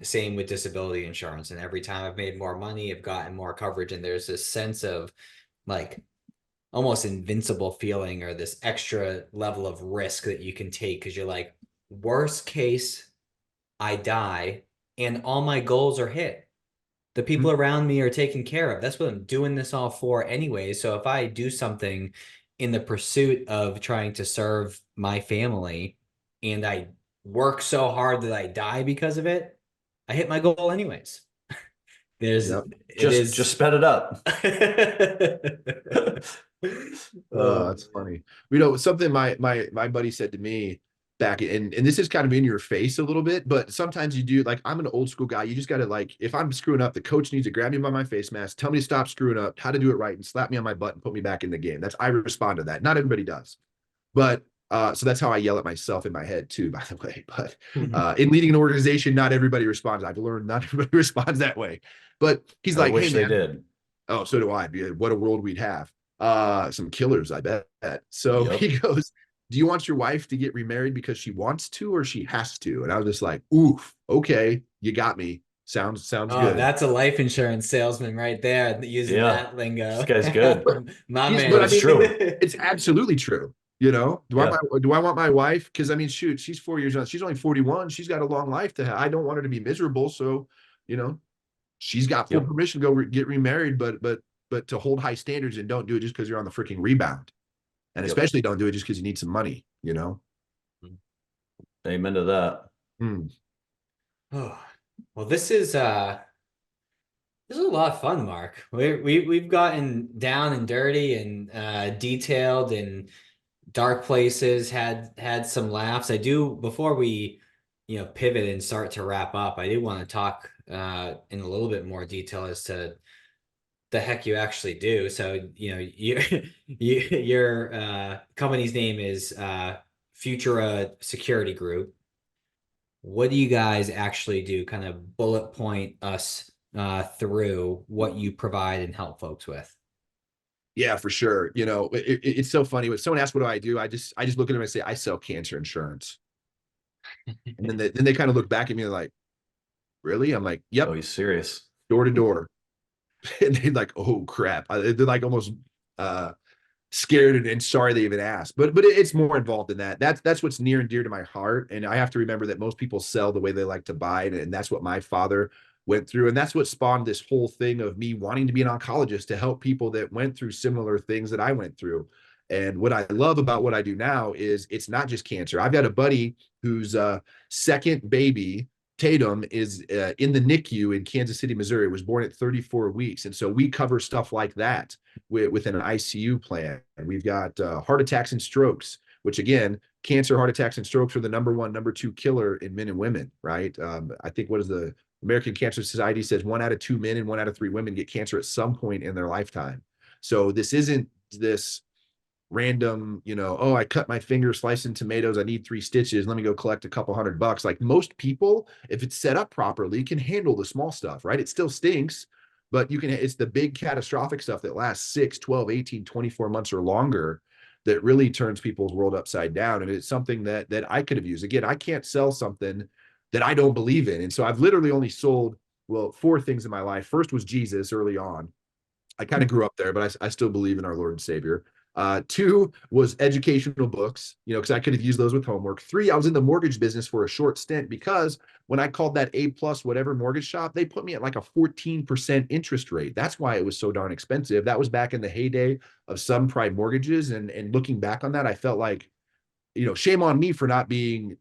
Same with disability insurance, and every time I've made more money, I've gotten more coverage, and there's this sense of like almost invincible feeling, or this extra level of risk that you can take, because you're like, worst case I die and all my goals are hit. The people around me are taken care of. That's what I'm doing this all for anyway. So if I do something in the pursuit of trying to serve my family and I work so hard that I die because of it, I hit my goal anyways. Yep. Just sped it up. That's funny. Something my buddy said to me back, and this is kind of in your face a little bit, but sometimes you do, like, I'm an old school guy. You just got to, like, if I'm screwing up, the coach needs to grab me by my face mask, tell me to stop screwing up, how to do it right, and slap me on my butt and put me back in the game. I respond to that. Not everybody does, but so that's how I yell at myself in my head too, by the way. But in leading an organization, not everybody responds. I've learned not everybody responds that way. But he's like, wish hey, they man. did. Oh, so do I. What a world we'd have. Some killers, I bet. So Yep. he goes, do you want your wife to get remarried because she wants to or she has to? And I was just like, oof, okay, you got me. Sounds good. That's a life insurance salesman right there, using that lingo. This guy's good. My But man. But it's true. It's absolutely true. Do I want my wife? Because I mean, shoot, she's 4 years old. She's only 41. She's got a long life to have. I don't want her to be miserable. So, she's got full permission to go get remarried, but to hold high standards, and don't do it just because you're on the freaking rebound. And especially don't do it just because you need some money, Amen to that. Oh, well, this is a lot of fun, Mark. We've gotten down and dirty and detailed and dark places, had some laughs. I do, before we pivot and start to wrap up, I do want to talk in a little bit more detail as to the heck you actually do. So, your company's name is Futura Security Group. What do you guys actually do? Kind of bullet point us through what you provide and help folks with. Yeah, for sure. It's so funny when someone asks, what do? I just look at them and say, I sell cancer insurance. And then they kind of look back at me like, really? I'm like, yep, Oh, he's serious. door to door. And they're like, oh crap. They're like almost scared and sorry they even asked. But it's more involved than that. That's what's near and dear to my heart. And I have to remember that most people sell the way they like to buy. And that's what my father went through. And that's what spawned this whole thing of me wanting to be an oncologist to help people that went through similar things that I went through. And what I love about what I do now is it's not just cancer. I've got a buddy whose second baby, Tatum, is in the NICU in Kansas City, Missouri, was born at 34 weeks. And so we cover stuff like that with an ICU plan. And we've got heart attacks and strokes, which again, cancer, heart attacks, and strokes are the number one, number two killer in men and women, right? I think what is the American Cancer Society says 1 out of 2 men and 1 out of 3 women get cancer at some point in their lifetime. So this isn't this random, oh, I cut my finger slicing tomatoes, I need 3 stitches, let me go collect a couple $100. Like most people, if it's set up properly, can handle the small stuff, right? It still stinks, but it's the big catastrophic stuff that lasts 6, 12, 18, 24 months or longer that really turns people's world upside down. And it's something that I could have used. Again, I can't sell something that I don't believe in. And so I've literally only sold, 4 things in my life. First was Jesus early on. I kind of grew up there, but I still believe in our Lord and Savior. 2 was educational books, because I could have used those with homework. 3, I was in the mortgage business for a short stint because when I called that A+ whatever mortgage shop, they put me at like a 14% interest rate. That's why it was so darn expensive. That was back in the heyday of subprime mortgages. And looking back on that, I felt like, shame on me for not being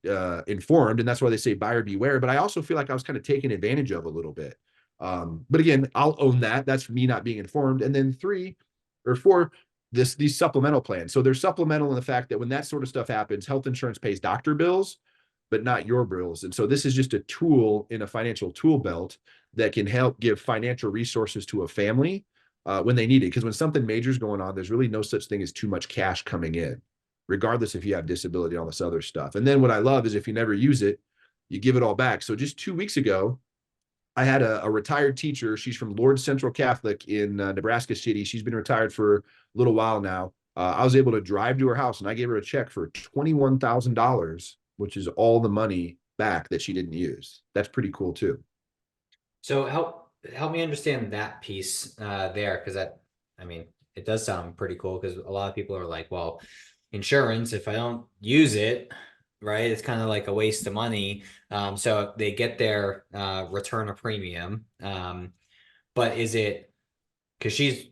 informed. And that's why they say buyer beware. But I also feel like I was kind of taken advantage of a little bit. But again, I'll own that. That's me not being informed. And then 3 or 4, these supplemental plans. So they're supplemental in the fact that when that sort of stuff happens, health insurance pays doctor bills, but not your bills. And so this is just a tool in a financial tool belt that can help give financial resources to a family when they need it. Because when something major is going on, there's really no such thing as too much cash coming in, regardless if you have disability and all this other stuff. And then what I love is if you never use it, you give it all back. So just 2 weeks ago, I had a retired teacher. She's from Lord Central Catholic in Nebraska City. She's been retired for a little while now. I was able to drive to her house and I gave her a check for $21,000, which is all the money back that she didn't use. That's pretty cool too. So help me understand that piece there, because it does sound pretty cool, because a lot of people are like, well, insurance, if I don't use it, right, it's kind of like a waste of money. So they get their return of premium. But is it because she's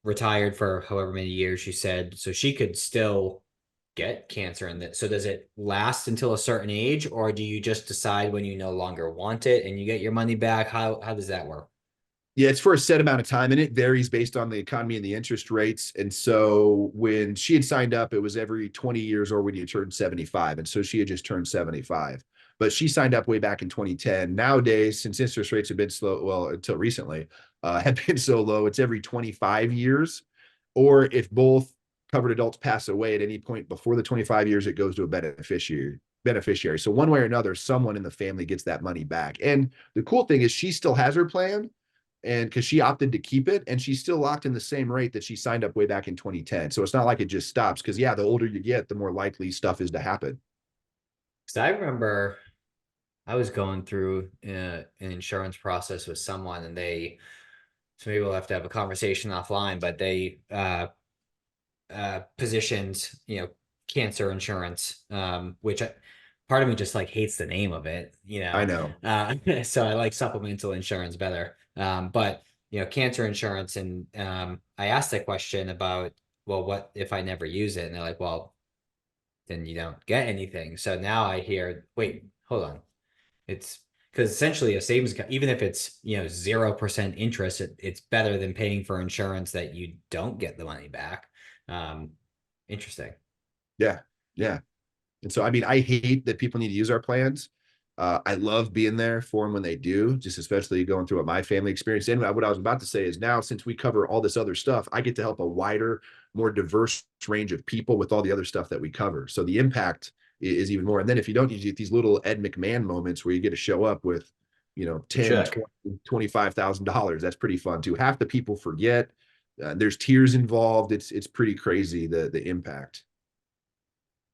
retired for however many years she said, so she could still get cancer in that? So does it last until a certain age, or do you just decide when you no longer want it and you get your money back? How does that work? Yeah, it's for a set amount of time and it varies based on the economy and the interest rates. And so when she had signed up, it was every 20 years or when you turn 75. And so she had just turned 75. But she signed up way back in 2010. Nowadays, since interest rates have been slow, well, until recently, have been so low, it's every 25 years. Or if both covered adults pass away at any point before the 25 years, it goes to a beneficiary. So one way or another, someone in the family gets that money back. And the cool thing is she still has her plan, and because she opted to keep it and she's still locked in the same rate that she signed up way back in 2010. So it's not like it just stops, because the older you get, the more likely stuff is to happen. Because I remember I was going through an insurance process with someone, and so maybe we'll have to have a conversation offline, but they positioned, cancer insurance, which part of me just like hates the name of it, I know. so I like supplemental insurance better. But cancer insurance, and I asked a question about, well, what if I never use it? And they're like, well, then you don't get anything. So now I hear, wait, hold on. It's because essentially a savings account, even if it's 0% interest, it's better than paying for insurance that you don't get the money back. Interesting. Yeah. Yeah. And so, I mean, I hate that people need to use our plans. I love being there for them when they do, just especially going through what my family experienced. And what I was about to say is now, since we cover all this other stuff, I get to help a wider, more diverse range of people with all the other stuff that we cover. So the impact is even more. And then if you don't, you get these little Ed McMahon moments where you get to show up with, you know, 10, Check. 20, $25,000. That's pretty fun too. Half the people forget. There's tears involved. It's pretty crazy, the impact.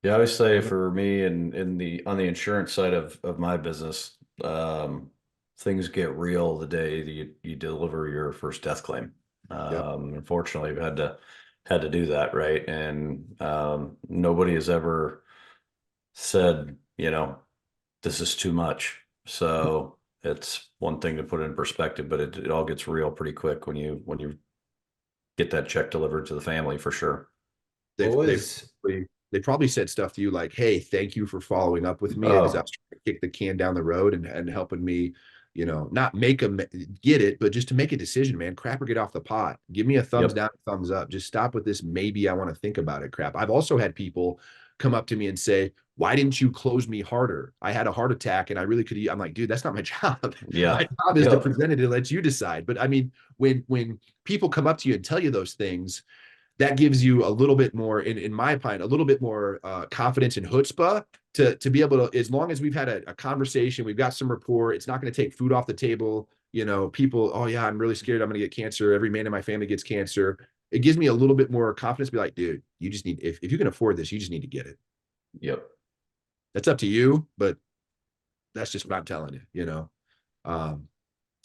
Yeah, I always say for me and on the insurance side of my business, things get real the day that you deliver your first death claim. Yep. Unfortunately, we've had to do that, right? And nobody has ever said, you know, this is too much. So it's one thing to put it in perspective, but it all gets real pretty quick when you get that check delivered to the family for sure. What They've was they probably said stuff to you like, "Hey, thank you for following up with me as I Oh, was trying to kick the can down the road and helping me, you know, not make them get it, but just to make a decision, man. Crap or get off the pot. Give me a thumbs yep. down, thumbs up. Just stop with this. Maybe I want to think about it. Crap." I've also had people come up to me and say, "Why didn't you close me harder? I had a heart attack and I really could." I'm like, dude, that's not my job. My Yeah. job is to Yep. present it and let you decide. But I mean, when people come up to you and tell you those things, that gives you a little bit more, in my opinion, a little bit more confidence and chutzpah to be able to, as long as we've had a conversation, we've got some rapport, it's not going to take food off the table. You know, people, oh yeah, I'm really scared I'm going to get cancer. Every man in my family gets cancer. It gives me a little bit more confidence to be like, dude, you just need, if you can afford this, you just need to get it. Yep. That's up to you, but that's just what I'm telling you, you know. Um,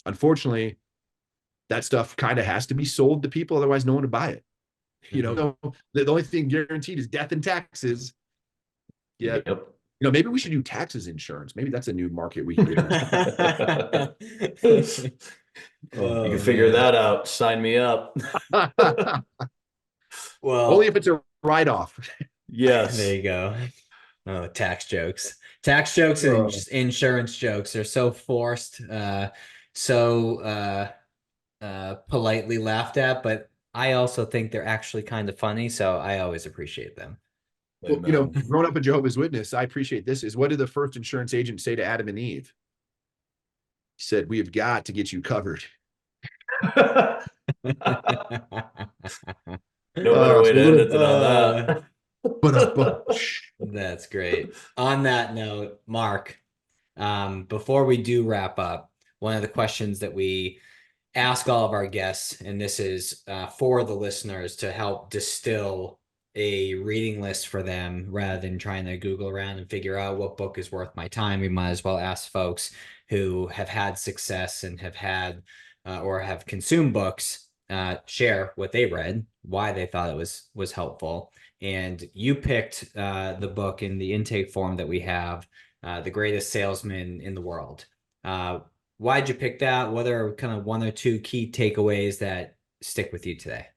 Unfortunately, that stuff kind of has to be sold to people, otherwise no one would buy it. You Mhm. know, the only thing guaranteed is death and taxes. Yeah. Yep. You know, maybe we should do taxes insurance. Maybe that's a new market we can get into. You can Oh figure man. that out. Sign me up. Only if Well, it's a write-off. there Yes. you go. Oh, tax jokes. Tax jokes and Oh. insurance jokes are so forced, so politely laughed at, but I also think they're actually kind of funny, so I always appreciate them. Well, you know, Amen. growing up a Jehovah's Witness, I appreciate this. Is what did the first insurance agent say to Adam and Eve? He said, "We have got to get you covered." No better way So a to end little, it than on but that. That's great. On that note, Mark, before we do wrap up, one of the questions that we ask all of our guests, and this is for the listeners to help distill a reading list for them rather than trying to Google around and figure out what book is worth my time. We might as well ask folks who have had success and have had or have consumed books share what they read, why they thought it was helpful. And you picked the book in the intake form that we have, The Greatest Salesman in the World. Why'd you pick that? What are kind of one or two key takeaways that stick with you today?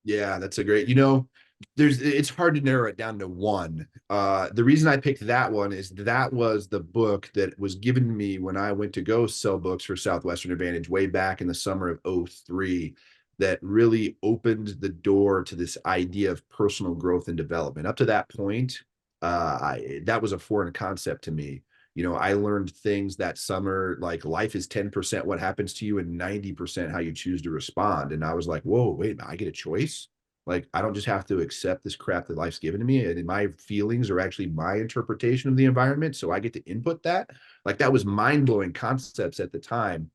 yeah, that's a great, you know, it's hard to narrow it down to one. The reason I picked that one is that was the book that was given to me when I went to go sell books for Southwestern Advantage way back in the summer of '03, that really opened the door to this idea of personal growth and development. Up to that point, that was a foreign concept to me. You know, I learned things that summer, like life is 10% what happens to you and 90% how you choose to respond. And I was like, whoa, wait, I get a choice. Like, I don't just have to accept this crap that life's given to me. And my feelings are actually my interpretation of the environment. So I get to input that. Like, that was mind blowing concepts at the time.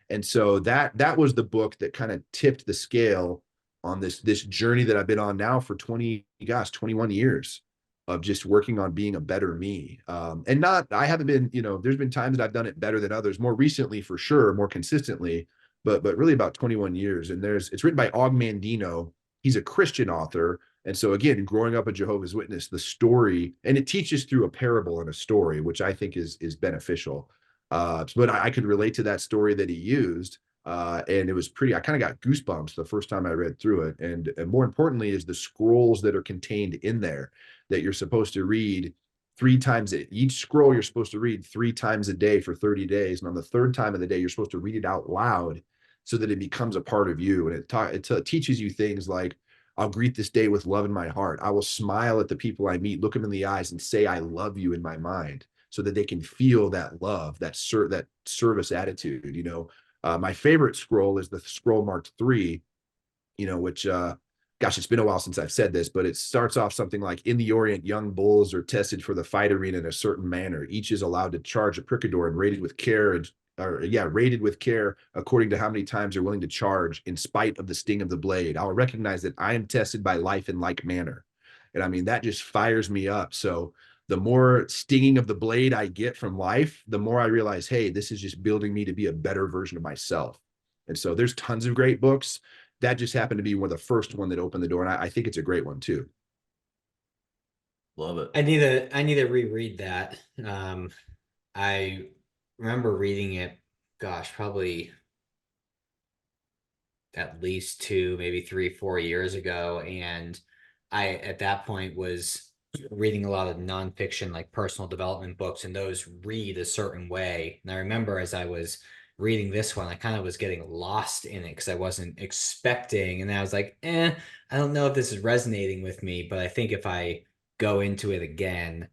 And so that was the book that kind of tipped the scale on this journey that I've been on now for 21 years of just working on being a better me. And not, I haven't been, you know, there's been times that I've done it better than others, more recently for sure, more consistently, but really about 21 years. And it's written by Og Mandino. He's a Christian author. And so again, growing up a Jehovah's Witness, the story, and it teaches through a parable and a story, which I think is beneficial. But I could relate to that story that he used. And it was pretty, I kind of got goosebumps the first time I read through it. And more importantly, is the scrolls that are contained in there that you're supposed to read three times. Each scroll you're supposed to read three times a day for 30 days. And on the third time of the day, you're supposed to read it out loud so that it becomes a part of you. And it teaches you things like, I'll greet this day with love in my heart. I will smile at the people I meet, look them in the eyes and say, I love you in my mind. so that they can feel that love, that service attitude. My favorite scroll is the scroll marked 3, which gosh, it's been a while since I've said this, but it starts off something like, in the Orient, young bulls are tested for the fight arena in a certain manner. Each is allowed to charge a pricador and rated with care, rated with care according to how many times they're willing to charge in spite of the sting of the blade. I'll recognize that I am tested by life in like manner. And I mean, that just fires me up. So the more stinging of the blade I get from life, the more I realize, hey, this is just building me to be a better version of myself. And so there's tons of great books. That just happened to be one of the first one that opened the door. And I think it's a great one too. Love it. I need to reread that. I remember reading it, gosh, probably at least 2, maybe 3, 4 years ago. And I, at that point, was reading a lot of nonfiction, like personal development books, and those read a certain way. And I remember as I was reading this one, I kind of was getting lost in it because I wasn't expecting. And I was like, I don't know if this is resonating with me, but I think if I go into it again,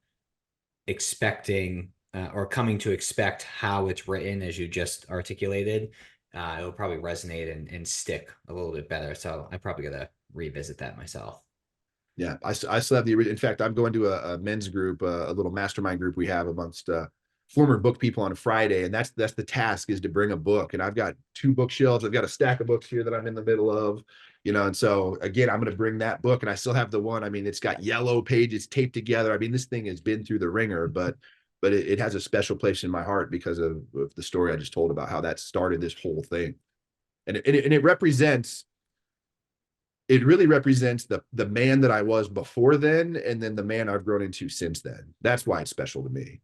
expecting or coming to expect how it's written, as you just articulated, it'll probably resonate and stick a little bit better. So I probably got to revisit that myself. Yeah, I still have the original. In fact, I'm going to a men's group, a little mastermind group we have amongst former book people on a Friday, and that's the task, is to bring a book. And I've got 2 bookshelves. I've got a stack of books here that I'm in the middle of, and so again, I'm going to bring that book, and I still have the one. I mean, it's got yellow pages taped together. I mean, this thing has been through the ringer, but it has a special place in my heart because of the story I just told about how that started this whole thing, and it represents. It really represents the man that I was before then, and then the man I've grown into since then. That's why it's special to me.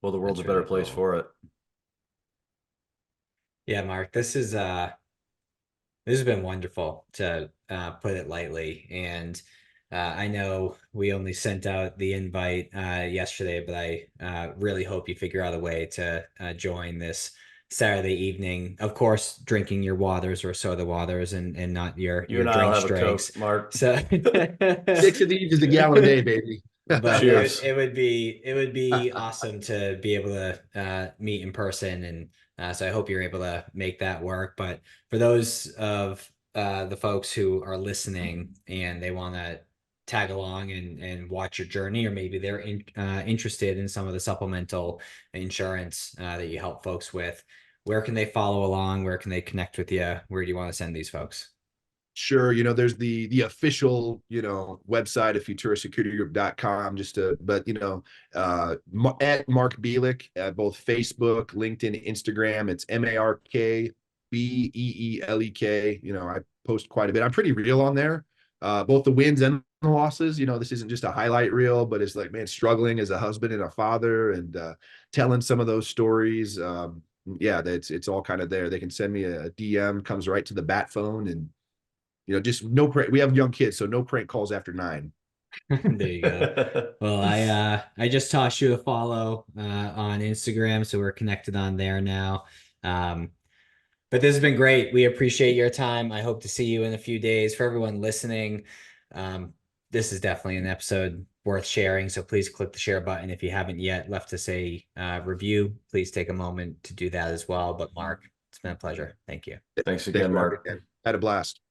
Well, the world's That's a better really place cool. for it. Yeah, Mark, this has been wonderful, to put it lightly. And I know we only sent out the invite yesterday, but I really hope you figure out a way to join this Saturday evening. Of course, drinking your waters or soda waters, and not your And I'll drinks have a drinks. Coke, Mark. So 6 of these is a gallon a day, baby. but Cheers. it would be awesome to be able to meet in person, and so I hope you're able to make that work. But for those of the folks who are listening and they want to tag along and watch your journey, or maybe they're interested in some of the supplemental insurance that you help folks with, where can they follow along? Where can they connect with you? Where do you want to send these folks? Sure. There's the official, website of futuristsecurity.com, but at Mark Beelek at both Facebook, LinkedIn, Instagram, it's MarkBeelek. I post quite a bit. I'm pretty real on there. Both the wins and the losses. This isn't just a highlight reel, but it's like, man, struggling as a husband and a father, and telling some of those stories. Yeah, it's all kind of there. They can send me a DM, comes right to the bat phone, and just no prank. We have young kids, so no prank calls after 9. There you go. Well, I just tossed you a follow on Instagram, so we're connected on there now. But this has been great. We appreciate your time. I hope to see you in a few days. For everyone listening, this is definitely an episode worth sharing. So please click the share button. If you haven't yet left us a review, please take a moment to do that as well. But Mark, it's been a pleasure. Thank you. Thanks again, Mark. Had a blast.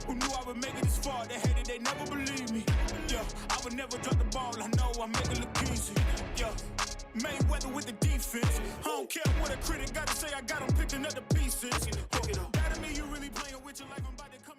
Who knew I would make it this far? They hated, they never believed me. Yeah, I would never drop the ball. I know I make it look easy. Yeah, Mayweather with the defense. I don't care what a critic got to say. I got them picking up the pieces. That to me, you really playing with your life. I'm about to come.